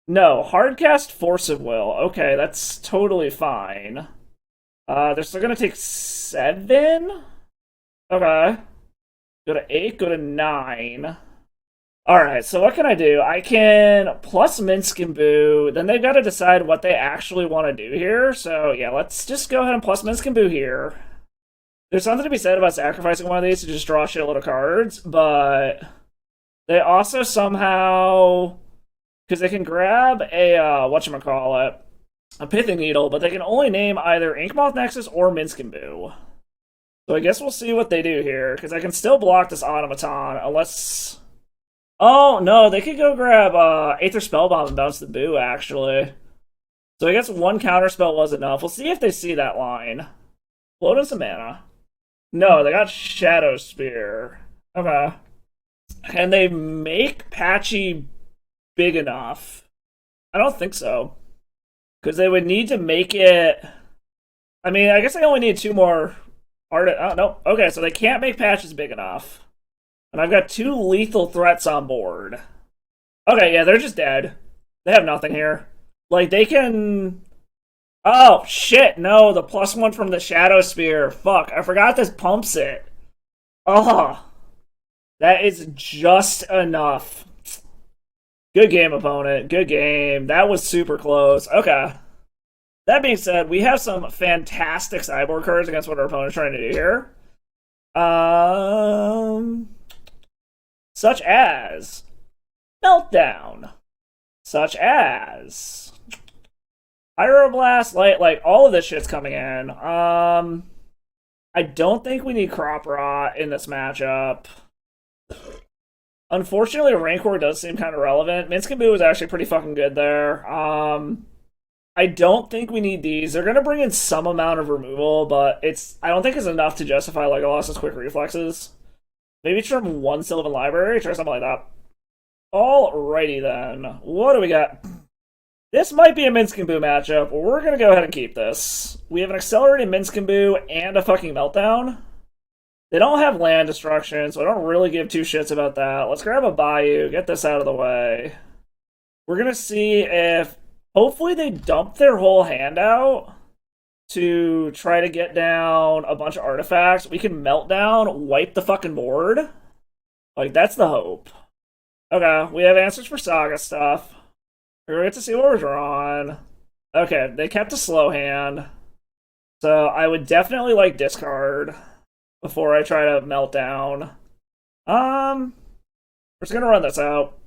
[SPEAKER 1] No. Hardcast Force of Will. Okay, that's totally fine. They're still gonna take 7? Okay. Go to 8, go to 9. Alright, so what can I do? I can plus Minskamboo, then they've got to decide what they actually want to do here. So yeah, let's just go ahead and plus Minskamboo here. There's something to be said about sacrificing one of these to just draw a shitload of cards, but they also somehow, because they can grab a, whatchamacallit, a Pithing Needle, but they can only name either Inkmoth Nexus or Minskamboo. So I guess we'll see what they do here, because I can still block this automaton, unless... Oh, no, they could go grab Aether Spellbomb and bounce the Boo, actually. So I guess one counterspell was enough. We'll see if they see that line. Float in some mana. No, they got Shadow Spear. Okay. Can they make Patchy big enough? I don't think so. Because they would need to make it... I mean, I guess they only need two more... Oh, no. Okay, so they can't make Patches big enough. And I've got two lethal threats on board. Okay, yeah, they're just dead. They have nothing here. Like, they can... Oh, shit, no, the +1 from the Shadow Spear. Fuck, I forgot this pumps it. Oh, that is just enough. Good game, opponent. Good game. That was super close. Okay. That being said, we have some fantastic sideboard cards against what our opponent's trying to do here. Such as Meltdown. Such as Pyroblast, like all of this shit's coming in. I don't think we need Crop Rot in this matchup. Unfortunately, Rancor does seem kind of relevant. Minsc and Boo is actually pretty fucking good there. I don't think we need these. They're gonna bring in some amount of removal, but I don't think it's enough to justify Legolas's quick reflexes. Maybe trim one Sylvan Library, try something like that. Alrighty then. What do we got? This might be a Minsc and Boo matchup. We're gonna go ahead and keep this. We have an accelerated Minsc and Boo and a fucking Meltdown. They don't have land destruction, so I don't really give two shits about that. Let's grab a Bayou, get this out of the way. We're gonna see if... Hopefully they dump their whole hand out to try to get down a bunch of artifacts. We can Meltdown, wipe the fucking board. Like, that's the hope. Okay, we have answers for Saga stuff. We're gonna get to see what we're drawing. Okay, they kept a slow hand. So I would definitely like discard before I try to Meltdown. We're just gonna run this out.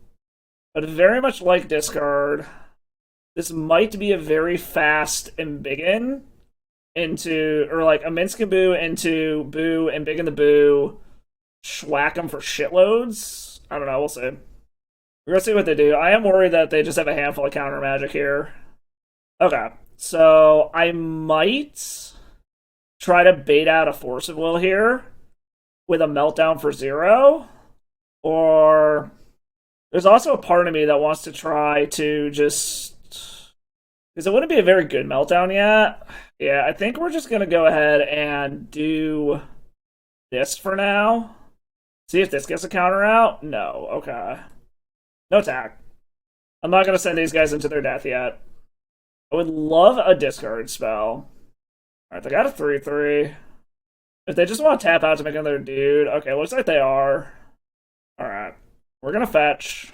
[SPEAKER 1] I'd very much like discard. This might be a very fast Embiggen into, or like a Minsc and Boo into Boo, Embiggen the Boo, schwack them for shitloads. I don't know, we'll see. We're gonna see what they do. I am worried that they just have a handful of counter magic here. Okay, so I might try to bait out a Force of Will here with a Meltdown for 0, or there's also a part of me that wants to try to just... Because it wouldn't be a very good Meltdown yet. Yeah, I think we're just going to go ahead and do this for now. See if this gets a counter out. No, okay. No attack. I'm not going to send these guys into their death yet. I would love a discard spell. Alright, they got a 3/3. If they just want to tap out to make another dude. Okay, looks like they are. Alright. We're going to fetch.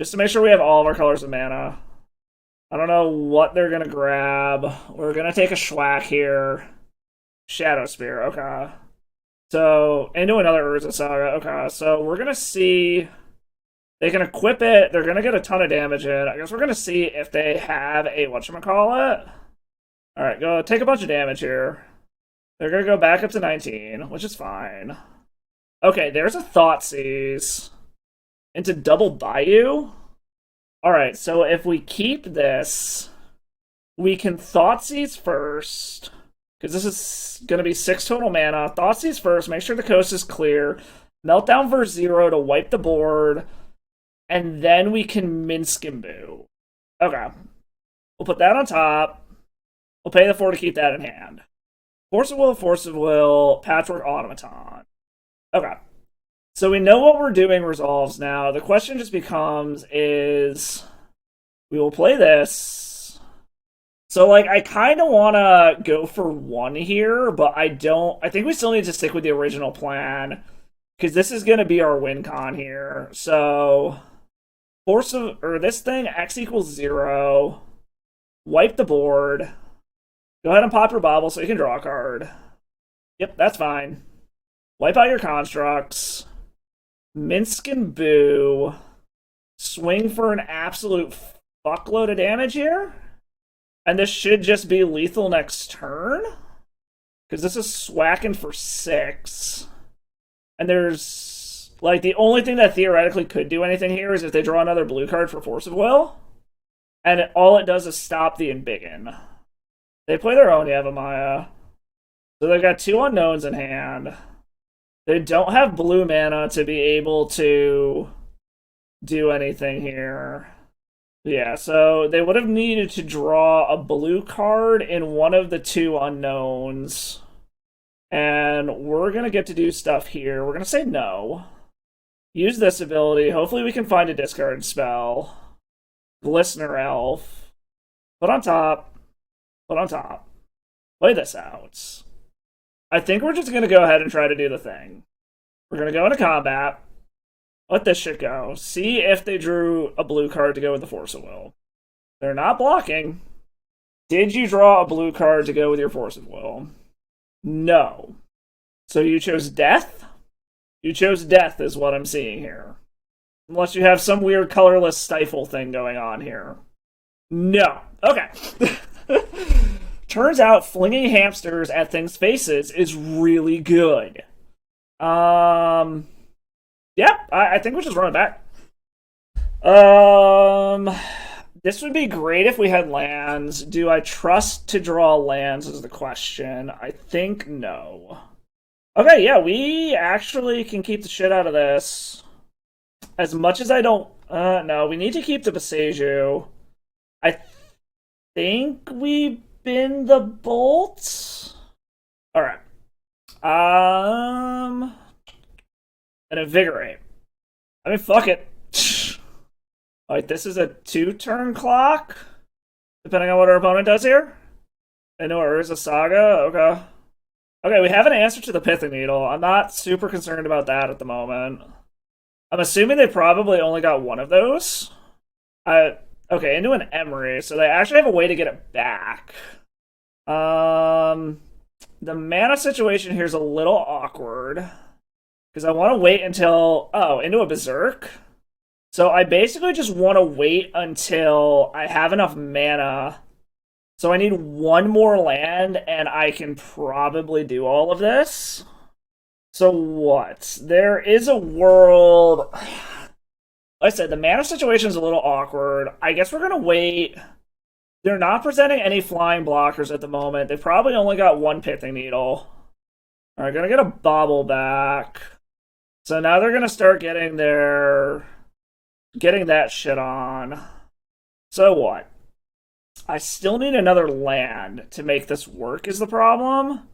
[SPEAKER 1] Just to make sure we have all of our colors of mana. I don't know what they're going to grab. We're going to take a Schwack here. Shadow Spear, okay. So, into another Urza Saga, okay. So, we're going to see... They can equip it. They're going to get a ton of damage in. I guess we're going to see if they have a whatchamacallit. Alright, go take a bunch of damage here. They're going to go back up to 19, which is fine. Okay, there's a Thoughtseize. Into double Bayou. Alright, so if we keep this, we can Thoughtseize first, because this is going to be 6 total mana. Thoughtseize first, make sure the coast is clear. Meltdown for 0 to wipe the board, and then we can Minsc and Boo. Okay. We'll put that on top. We'll pay the 4 to keep that in hand. Force of Will, Patchwork Automaton. Okay. So we know what we're doing resolves now. The question just becomes is we will play this. So like I kind of want to go for 1 here, but I think we still need to stick with the original plan because this is going to be our win con here. So this thing X equals 0. Wipe the board. Go ahead and pop your bobble so you can draw a card. Yep, that's fine. Wipe out your constructs. Minsc and Boo. Swing for an absolute fuckload of damage here. And this should just be lethal next turn. Because this is swacking for 6. And there's, like, the only thing that theoretically could do anything here is if they draw another blue card for Force of Will. And all it does is stop the Embiggen. They play their own Yavimaya. So they've got 2 unknowns in hand. They don't have blue mana to be able to do anything here. Yeah, so they would have needed to draw a blue card in one of the 2 unknowns. And we're going to get to do stuff here. We're going to say no. Use this ability. Hopefully we can find a discard spell. Glistener Elf. Put on top. Put on top. Play this out. I think we're just going to go ahead and try to do the thing. We're going to go into combat. Let this shit go. See if they drew a blue card to go with the Force of Will. They're not blocking. Did you draw a blue card to go with your Force of Will? No. So you chose death? You chose death is what I'm seeing here. Unless you have some weird colorless stifle thing going on here. No. Okay. Turns out flinging hamsters at things' faces is really good. Yeah, I think we'll just run it back. This would be great if we had lands. Do I trust to draw lands is the question. I think no. Okay, yeah, we actually can keep the shit out of this. As much as I don't... no, we need to keep the Boseiju. I think we bin the bolt? Alright. And invigorate. I mean, fuck it. Like, this is a 2-turn clock? Depending on what our opponent does here? I know Urza Saga? Okay. Okay, we have an answer to the Pithing Needle. I'm not super concerned about that at the moment. I'm assuming they probably only got one of those. Okay, into an Emery, so they actually have a way to get it back. The mana situation here is a little awkward. Because I want to wait until... Oh, into a Berserk? So I basically just want to wait until I have enough mana. So I need 1 more land, and I can probably do all of this. So what? There is a world... Like I said, the mana situation is a little awkward. I guess we're going to wait. They're not presenting any flying blockers at the moment. They've probably only got 1 Pithing Needle. Alright, gonna get a Bobble back. So now they're gonna start getting that shit on. So what? I still need another land to make this work is the problem.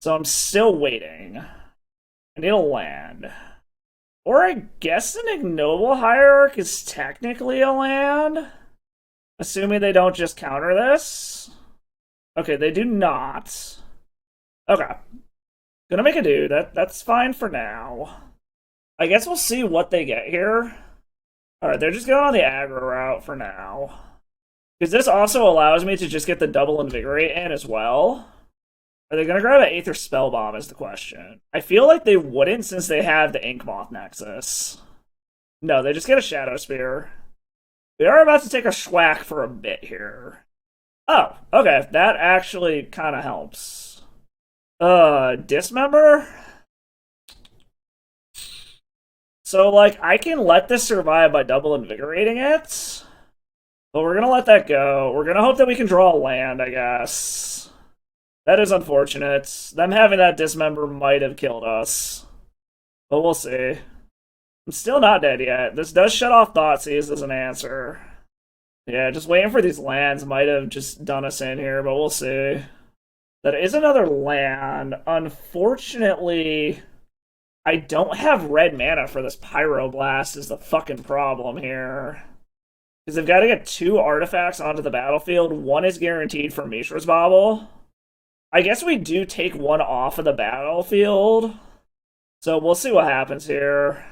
[SPEAKER 1] So I'm still waiting. I need a land. Or I guess an Ignoble Hierarch is technically a land? Assuming they don't just counter this? Okay, they do not. Okay. Gonna make a do. That's fine for now. I guess we'll see what they get here. Alright, they're just going on the aggro route for now. Because this also allows me to just get the double Invigorate in as well. Are they going to grab an Aether Spellbomb is the question. I feel like they wouldn't since they have the Inkmoth Nexus. No, they just get a Shadow Spear. We are about to take a schwack for a bit here. Oh, okay. That actually kind of helps. Dismember? So, like, I can let this survive by double invigorating it. But we're gonna let that go. We're gonna hope that we can draw a land, I guess. That is unfortunate. Them having that dismember might have killed us. But we'll see. I'm still not dead yet. This does shut off Thoughtseize as an answer. Yeah, just waiting for these lands might have just done us in here, but we'll see. That is another land. Unfortunately, I don't have red mana for this Pyroblast is the fucking problem here. Because they've got to get 2 artifacts onto the battlefield. 1 is guaranteed for Mishra's Bauble. I guess we do take 1 off of the battlefield. So we'll see what happens here.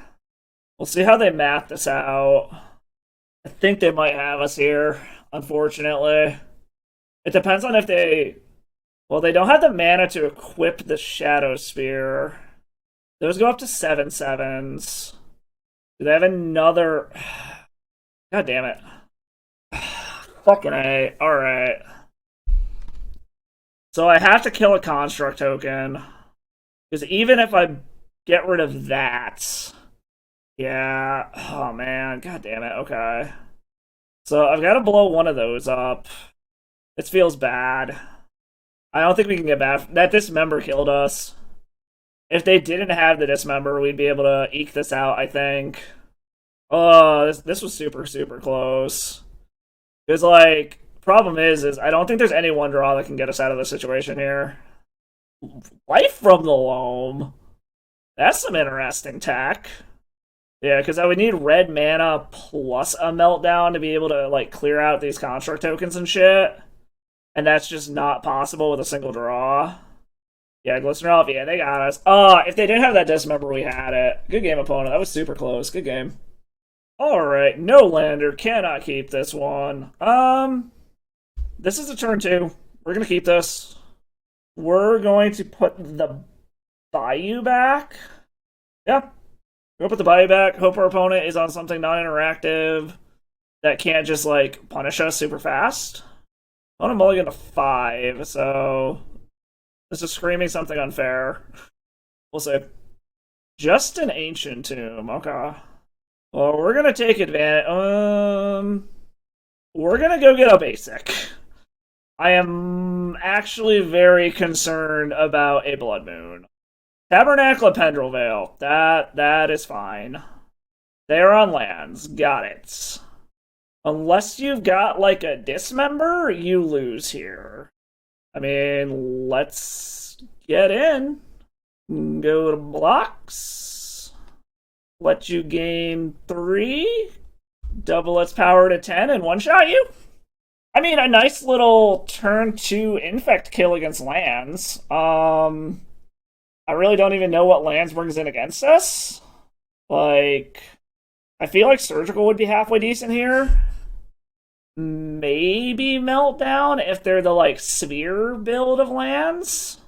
[SPEAKER 1] We'll see how they map this out. I think they might have us here, unfortunately. It depends on if they... Well, they don't have the mana to equip the Shadow Spear. Those go up to 7/7s. Do they have another... God damn it. Fucking A. Alright. So I have to kill a construct token. Because even if I get rid of that... Yeah. Oh, man. God damn it. Okay. So I've got to blow one of those up. This feels bad. I don't think we can get back. That dismember killed us. If they didn't have the dismember, we'd be able to eke this out, I think. Oh, this was super, super close. Because, like, problem is I don't think there's any one draw that can get us out of the situation here. Life from the loam. That's some interesting tech. Yeah, because I would need red mana plus a meltdown to be able to, like, clear out these construct tokens and shit. And that's just not possible with a single draw. Yeah, Glistener Elf, yeah, they got us. If they didn't have that dismember, we had it. Good game, opponent. That was super close. Good game. Alright, no lander. Cannot keep this one. This is a turn 2. We're gonna keep this. We're going to put the Bayou back. Yeah. We'll put the Bayou back. Hope our opponent is on something non-interactive that can't just, like, punish us super fast. I want to mulligan to 5, so... This is screaming something unfair. We'll see. Just an Ancient Tomb. Okay. Well, we're gonna take advantage... We're gonna go get a basic. I am actually very concerned about a Blood Moon. Tabernacle of Pendrel Vale. That is fine. They are on lands. Got it. Unless you've got, like, a dismember, you lose here. I mean, let's get in. Go to blocks. Let you gain 3. Double its power to 10 and one-shot you. I mean, a nice little turn 2 Infect kill against lands. I really don't even know what lands brings in against us. Like, I feel like Surgical would be halfway decent here. Maybe Meltdown if they're the, like, Sphere build of lands.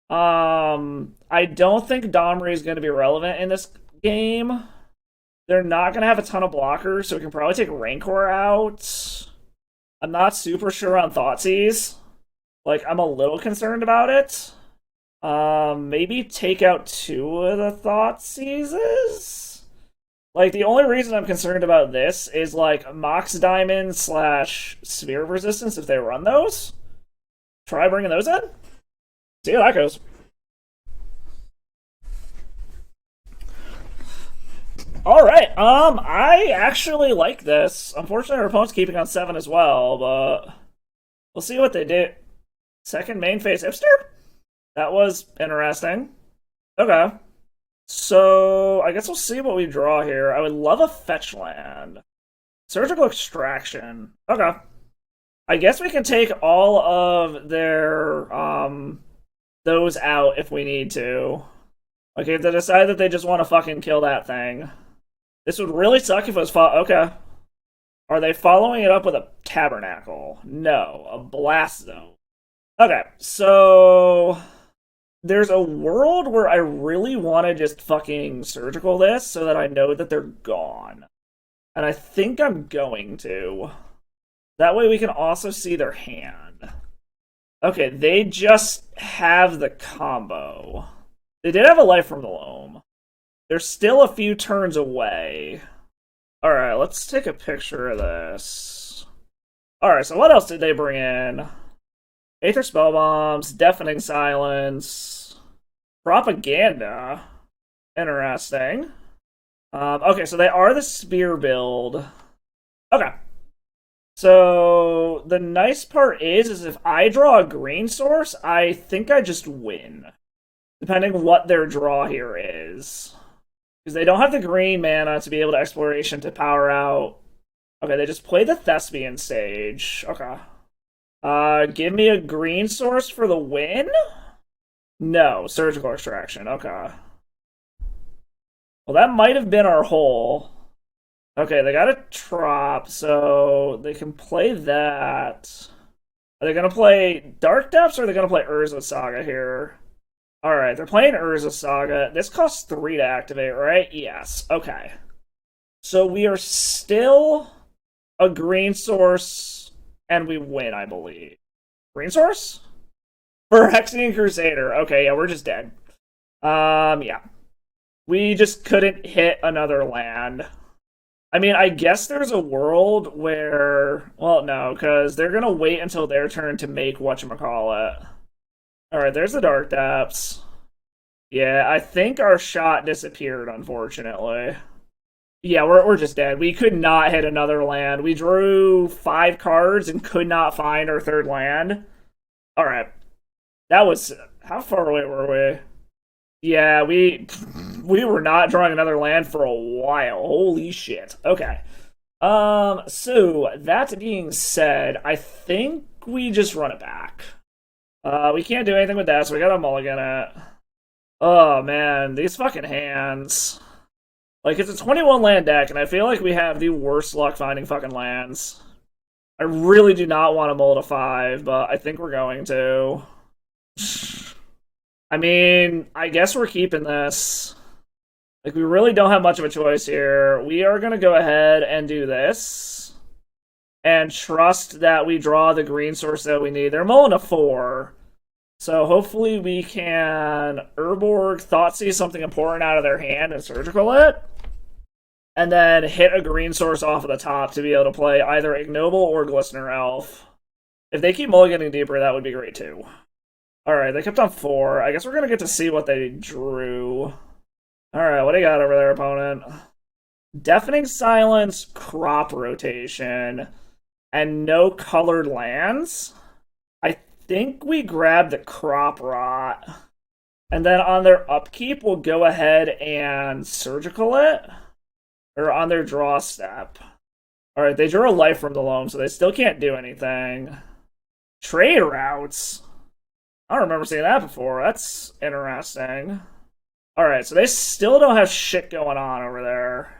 [SPEAKER 1] I don't think Domri is going to be relevant in this game. They're not going to have a ton of blockers, so we can probably take Rancor out. I'm not super sure on Thoughtseize. Like, I'm a little concerned about it. Maybe take out 2 of the Thoughtseizes? Like, the only reason I'm concerned about this is, like, Mox Diamond / Sphere Resistance if they run those. Try bringing those in. See how that goes. Alright, I actually like this. Unfortunately, our opponent's keeping on 7 as well, but we'll see what they do. Second main phase Hipster? That was interesting. Okay. So, I guess we'll see what we draw here. I would love a fetch land. Surgical Extraction. Okay. I guess we can take all of their, those out if we need to. Like, if they decide that they just want to fucking kill that thing. This would really suck if it was okay. Are they following it up with a Tabernacle? No. A Blast Zone. Okay, so... There's a world where I really want to just fucking Surgical this so that I know that they're gone. And I think I'm going to. That way we can also see their hand. Okay, they just have the combo. They did have a Life from the Loam. They're still a few turns away. Alright, let's take a picture of this. Alright, so what else did they bring in? Aether Spellbombs, Deafening Silence, Propaganda. Interesting. Okay, so they are the Spear build. Okay. So, the nice part is if I draw a green source, I think I just win. Depending what their draw here is. Because they don't have the green mana to be able to Exploration to power out. Okay, they just play the Thespian stage. Okay. Give me a green source for the win? No, Surgical Extraction. Okay. Well, that might have been our hole. Okay, they got a Trop, so they can play that. Are they going to play Dark Depths, or are they going to play Urza Saga here? Alright, they're playing Urza Saga. This costs 3 to activate, right? Yes. Okay. So we are still a green source, and we win, I believe. Green source? Phyrexian Crusader. Okay, yeah, we're just dead. Yeah. We just couldn't hit another land. I mean, I guess there's a world where, well, no, because they're gonna wait until their turn to make whatchamacallit. Alright, there's the Dark Depths. Yeah, I think our shot disappeared, unfortunately. Yeah, we're just dead. We could not hit another land. We drew 5 cards and could not find our third land. Alright. That was... How far away were we? Yeah, we were not drawing another land for a while. Holy shit. Okay. So that being said, I think we just run it back. We can't do anything with that, so we gotta mulligan it. Oh man, these fucking hands. Like, it's a 21 land deck, and I feel like we have the worst luck finding fucking lands. I really do not want to mull to 5, but I think we're going to. I mean, I guess we're keeping this. Like, we really don't have much of a choice here. We are going to go ahead and do this. And trust that we draw the green source that we need. They're mulling to 4. So hopefully we can Urborg, Thoughtseize something important out of their hand and surgical it. And then hit a green source off of the top to be able to play either Ignoble or Glistener Elf. If they keep mulliganing deeper, that would be great too. Alright, they kept on 4. I guess we're going to get to see what they drew. Alright, what do you got over there, opponent? Deafening Silence, Crop Rotation, and no colored lands? I think we grab the Crop Rot. And then on their upkeep, we'll go ahead and surgical it. Or on their draw step. Alright, they drew a life from the loam, so they still can't do anything. Trade routes? I don't remember seeing that before. That's interesting. Alright, so they still don't have shit going on over there.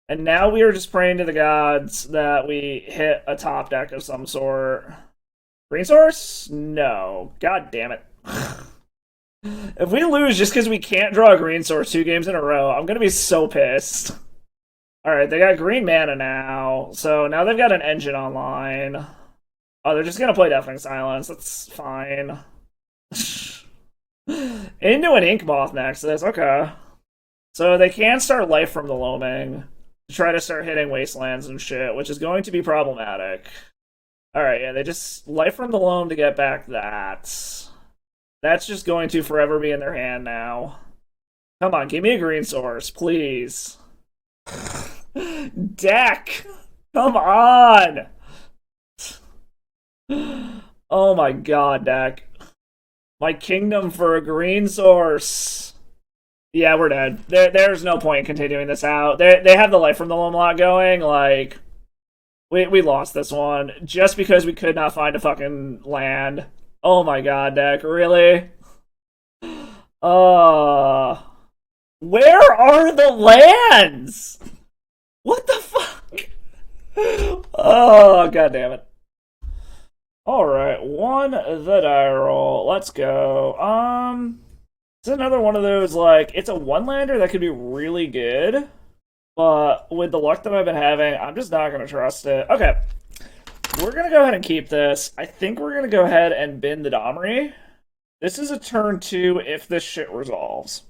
[SPEAKER 1] And now we are just praying to the gods that we hit a top deck of some sort. Green source? No. God damn it. If we lose just because we can't draw a green source 2 games in a row, I'm going to be so pissed. Alright, they got green mana now, so now they've got an engine online. Oh, they're just gonna play Deafening Silence, that's fine. Into an Ink Moth Nexus, okay. So they can start Life from the Loaming to try to start hitting Wastelands and shit, which is going to be problematic. Alright, yeah, they just Life from the Loam to get back that. That's just going to forever be in their hand now. Come on, give me a green source, please. Deck! Come on! Oh my god, deck. My kingdom for a green source. Yeah, we're dead. There's no point in continuing this out. They have the Life from the Loam lot going, like... We lost this one, just because we could not find a fucking land. Oh my god, deck, really? Where are the lands? What the fuck? Oh, god damn it. Alright, 1 the die roll. Let's go. It's another one of those, like, it's a one-lander that could be really good, but with the luck that I've been having, I'm just not going to trust it. Okay, we're going to go ahead and keep this. I think we're going to go ahead and bin the Domri. This is a turn 2 if this shit resolves.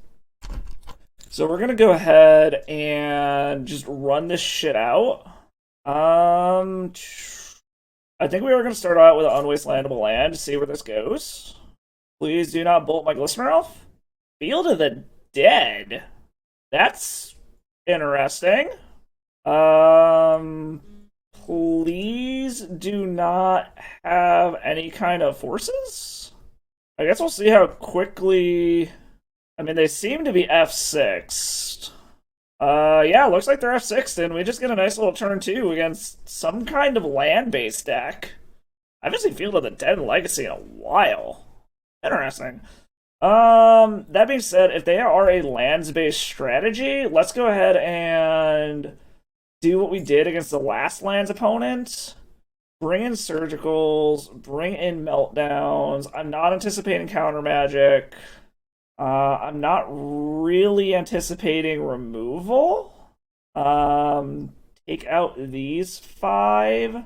[SPEAKER 1] So we're going to go ahead and just run this shit out. I think we are going to start out with an unwastelandable land to see where this goes. Please do not bolt my Glistener Elf. Field of the Dead. That's interesting. Please do not have any kind of forces? I guess we'll see how quickly... I mean, they seem to be F6'd. Yeah, looks like they're F6'd, and we just get a nice little turn 2 against some kind of land-based deck. I haven't seen Field of the Dead and Legacy in a while. Interesting. That being said, if they are a lands-based strategy, let's go ahead and do what we did against the last lands opponent. Bring in Surgicals, bring in Meltdowns. I'm not anticipating counter magic. I'm not really anticipating removal. Take out these 5.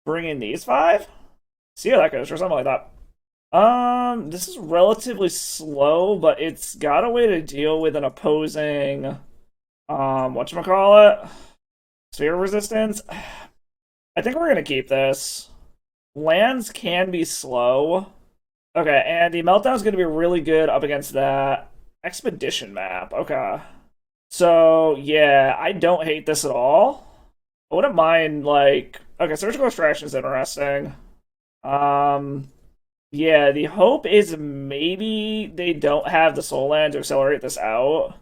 [SPEAKER 1] Bring in these 5. See how that goes, or something like that. This is relatively slow, but it's got a way to deal with an opposing, whatchamacallit? Sphere resistance. I think we're gonna keep this. Lands can be slow. Okay, and the meltdown's gonna be really good up against that expedition map. Okay. So, yeah, I don't hate this at all. I wouldn't mind, like, okay, surgical extraction is interesting. Um, yeah, the hope is maybe they don't have the soul land to accelerate this out,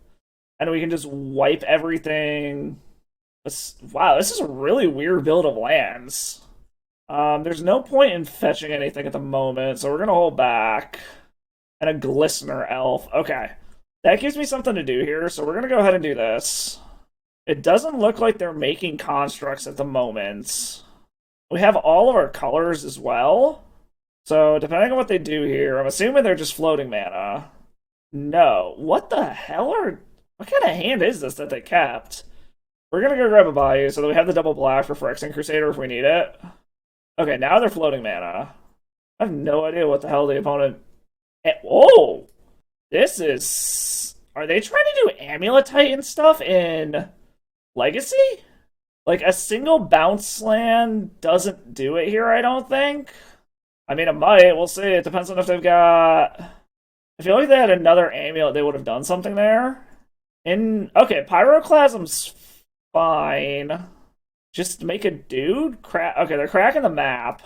[SPEAKER 1] and we can just wipe everything. Wow, this is a really weird build of lands. There's no point in fetching anything at the moment, so we're gonna hold back. And a Glistener Elf. Okay. That gives me something to do here, so we're gonna go ahead and do this. It doesn't look like they're making constructs at the moment. We have all of our colors as well. So depending on what they do here, I'm assuming they're just floating mana. No. What the hell are... What kind of hand is this that they kept? We're gonna go grab a Bayou so that we have the double black for Phyrexian Crusader if we need it. Okay, now they're floating mana. I have no idea what the hell the opponent... Whoa! This is... Are they trying to do Amulet Titan stuff in Legacy? Like, a single bounce land doesn't do it here, I don't think. I mean, it might. We'll see. It depends on if they've got... I feel like they had another Amulet, they would have done something there. Okay, Pyroclasm's fine. Just make a dude? Okay, they're cracking the map.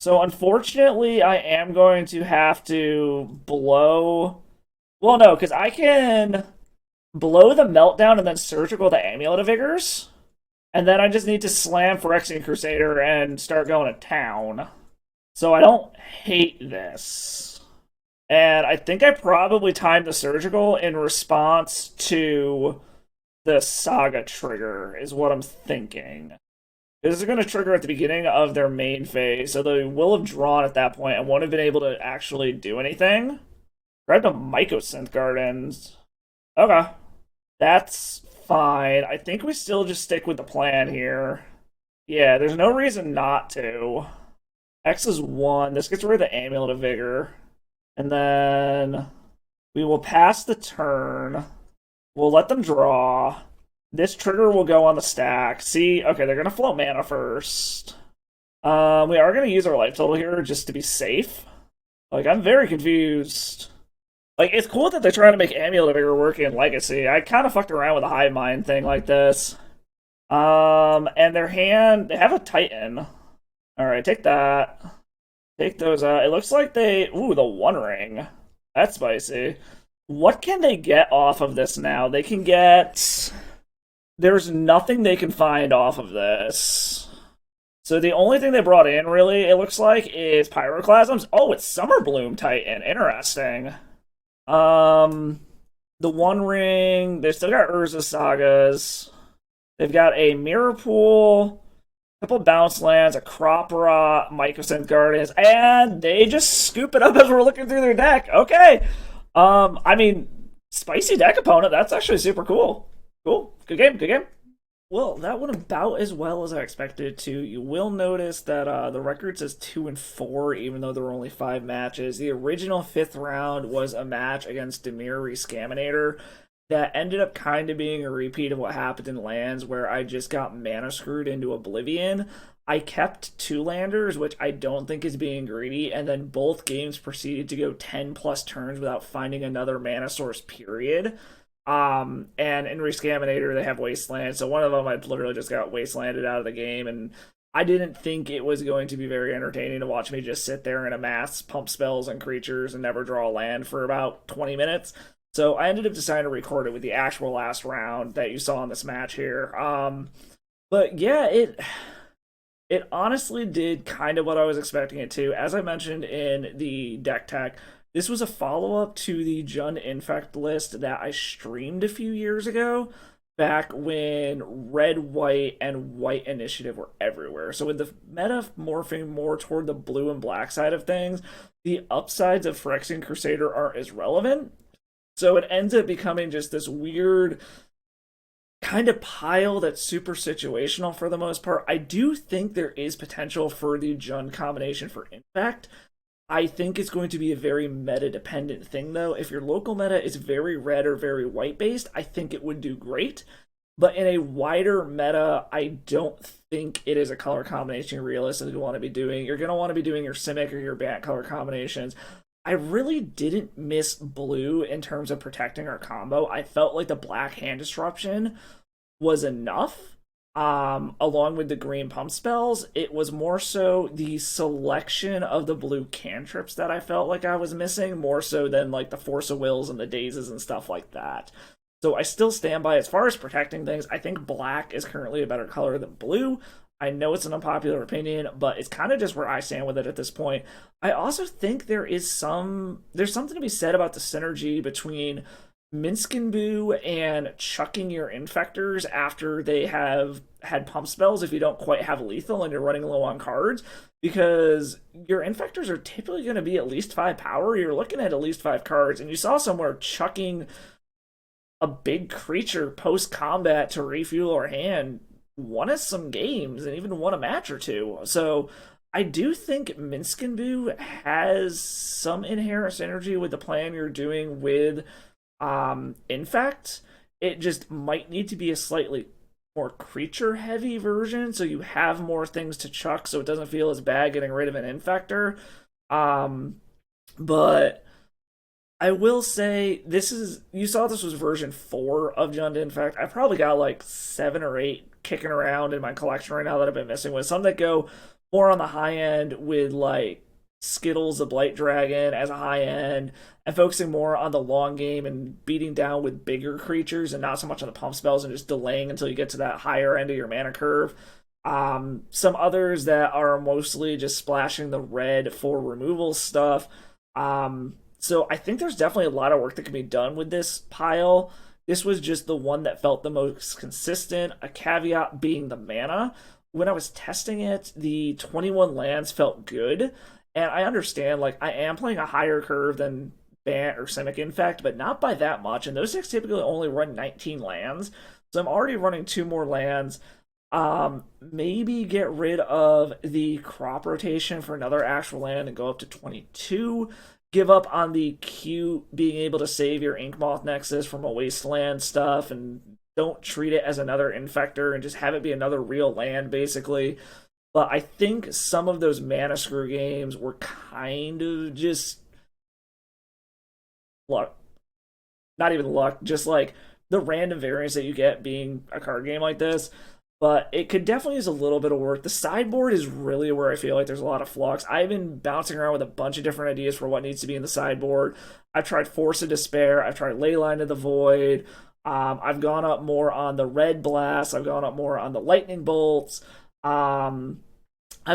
[SPEAKER 1] So, unfortunately, I am going to have to blow... Well, no, because I can blow the Meltdown and then Surgical the Amulet of Vigors. And then I just need to slam Phyrexian Crusader and start going to town. So I don't hate this. And I think I probably timed the Surgical in response to the Saga trigger, is what I'm thinking. This is going to trigger at the beginning of their main phase, so they will have drawn at that point and won't have been able to actually do anything. Grab the Mycosynth Gardens. Okay. That's fine. I think we still just stick with the plan here. Yeah, there's no reason not to. X is 1. This gets rid of the Amulet of Vigor. And then we will pass the turn. We'll let them draw. This trigger will go on the stack. See, okay, they're going to float mana first. We are going to use our life total here just to be safe. Like, I'm very confused. Like, it's cool that they're trying to make Amulet of Vigor work in Legacy. I kind of fucked around with a Hive Mind thing like this. And their hand, they have a Titan. Alright, take that. Take those out. It looks like they... Ooh, the One Ring. That's spicy. What can they get off of this now? They can get... There's nothing they can find off of this. So the only thing they brought in, really, it looks like, is Pyroclasms. Oh, it's Summerbloom Titan. Interesting. The One Ring. They've still got Urza Sagas. They've got a Mirror Pool, a couple Bounce Lands, a Crop Rot, Mycosynth Guardians, and they just scoop it up as we're looking through their deck. Okay. I mean, spicy deck opponent. That's actually super cool. Cool. Good game. Good game. Well, that went about as well as I expected it to. You will notice that the record says 2-4, even though there were only 5 matches. The original 5th round was a match against Dimir Rescaminator that ended up kind of being a repeat of what happened in Lands, where I just got mana screwed into oblivion. I kept 2 landers, which I don't think is being greedy, and then both games proceeded to go 10 plus turns without finding another mana source, period. And in Rescaminator, they have Wasteland, so one of them I literally just got Wastelanded out of the game, and I didn't think it was going to be very entertaining to watch me just sit there and amass pump spells and creatures and never draw a land for about 20 minutes. So I ended up deciding to record it with the actual last round that you saw in this match here. But yeah, it honestly did kind of what I was expecting it to. As I mentioned in the deck tech, this was a follow-up to the Jund Infect list that I streamed a few years ago, back when Red, White, and White Initiative were everywhere. So with the meta morphing more toward the blue and black side of things, the upsides of Phyrexian Crusader aren't as relevant. So it ends up becoming just this weird kind of pile that's super situational for the most part. I do think there is potential for the Jund combination for Infect. I think it's going to be a very meta dependent thing, though. If your local meta is very red or very white based, I think it would do great. But in a wider meta, I don't think it is a color combination you realistically want to be doing. You're going to want to be doing your Simic or your Bant color combinations. I really didn't miss blue in terms of protecting our combo. I felt like the black hand disruption was enough. Along with the green pump spells, it was more so the selection of the blue cantrips that I felt like I was missing, more so than like the Force of Wills and the Dazes and stuff like that. So I still stand by, as far as protecting things, I think black is currently a better color than blue. I know it's an unpopular opinion, but it's kind of just where I stand with it at this point. I also think there's something to be said about the synergy between Minsk and Boo and chucking your infectors after they have had pump spells if you don't quite have lethal and you're running low on cards, because your infectors are typically going to be at least 5 power. You're looking at least 5 cards, and you saw somewhere chucking a big creature post combat to refuel our hand won us some games and even won a match or two. So I do think Minsk and Boo has some inherent synergy with the plan you're doing with Infect. It just might need to be a slightly more creature heavy version so you have more things to chuck so it doesn't feel as bad getting rid of an Infector. But I will say you saw this was version 4 of Jund Infect. I probably got like 7 or 8 kicking around in my collection right now that I've been messing with. Some that go more on the high end with like Skittles the Blight Dragon as a high end, and focusing more on the long game and beating down with bigger creatures and not so much on the pump spells and just delaying until you get to that higher end of your mana curve. Some others that are mostly just splashing the red for removal stuff. So I think there's definitely a lot of work that can be done with this pile. This was just the one that felt the most consistent, a caveat being the mana. When I was testing it, the 21 lands felt good, and I understand, like, I am playing a higher curve than Bant or Simic Infect, but not by that much, and those decks typically only run 19 lands, so I'm already running 2 more lands. Maybe get rid of the crop rotation for another actual land and go up to 22. Give up on the cute being able to save your Inkmoth Nexus from a wasteland stuff, and don't treat it as another Infector and just have it be another real land, basically. But I think some of those mana screw games were kind of just luck. Not even luck, just like the random variance that you get being a card game like this. But it could definitely use a little bit of work. The sideboard is really where I feel like there's a lot of flux. I've been bouncing around with a bunch of different ideas for what needs to be in the sideboard. I've tried Force of Despair. I've tried Leyline of the Void. I've gone up more on the Red Blast. I've gone up more on the Lightning Bolts. I've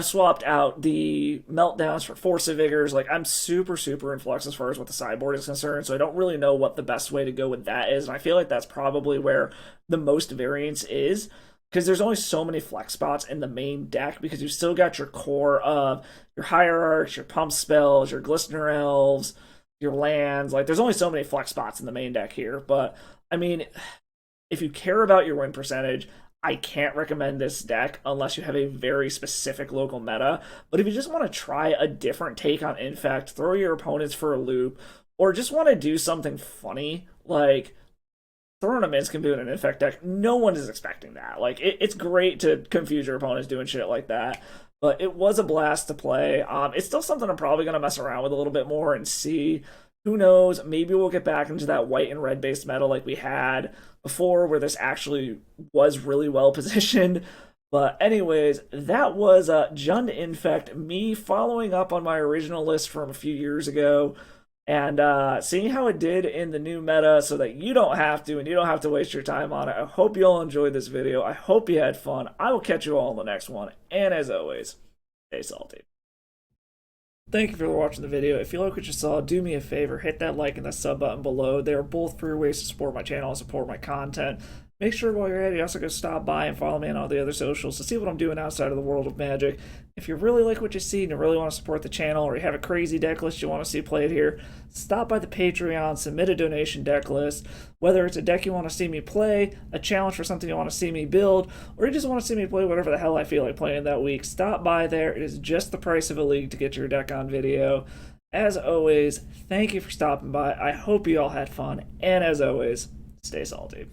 [SPEAKER 1] swapped out the Meltdowns for Force of Vigors. Like, I'm super, super in flux as far as what the sideboard is concerned, so I don't really know what the best way to go with that is, and I feel like that's probably where the most variance is, because there's only so many flex spots in the main deck, because you've still got your core of your Hierarchs, your Pump Spells, your Glistener Elves, your lands. Like, there's only so many flex spots in the main deck here, but, I mean, if you care about your win percentage, I can't recommend this deck unless you have a very specific local meta. But if you just want to try a different take on Infect, throw your opponents for a loop, or just want to do something funny, like throwing a Minsk and doing an Infect deck, no one is expecting that. Like, it's great to confuse your opponents doing shit like that, but it was a blast to play. It's still something I'm probably going to mess around with a little bit more and see. Who knows? Maybe we'll get back into that white and red based meta like we had before, where this actually was really well positioned. But anyways, that was Jund Infect, me following up on my original list from a few years ago and seeing how it did in the new meta so that you don't have to, and you don't have to waste your time on it. I hope you all enjoyed this video. I hope you had fun. I will catch you all in the next one. And as always, stay salty. Thank you for watching the video. If you like what you saw, do me a favor, hit that like and that sub button below. They are both free ways to support my channel and support my content. Make sure while you're at it, you also go stop by and follow me on all the other socials to see what I'm doing outside of the world of Magic. If you really like what you see and you really want to support the channel, or you have a crazy deck list you want to see played here, stop by the Patreon, submit a donation deck list. Whether it's a deck you want to see me play, a challenge for something you want to see me build, or you just want to see me play whatever the hell I feel like playing that week, stop by there. It is just the price of a league to get your deck on video. As always, thank you for stopping by. I hope you all had fun, and as always, stay salty.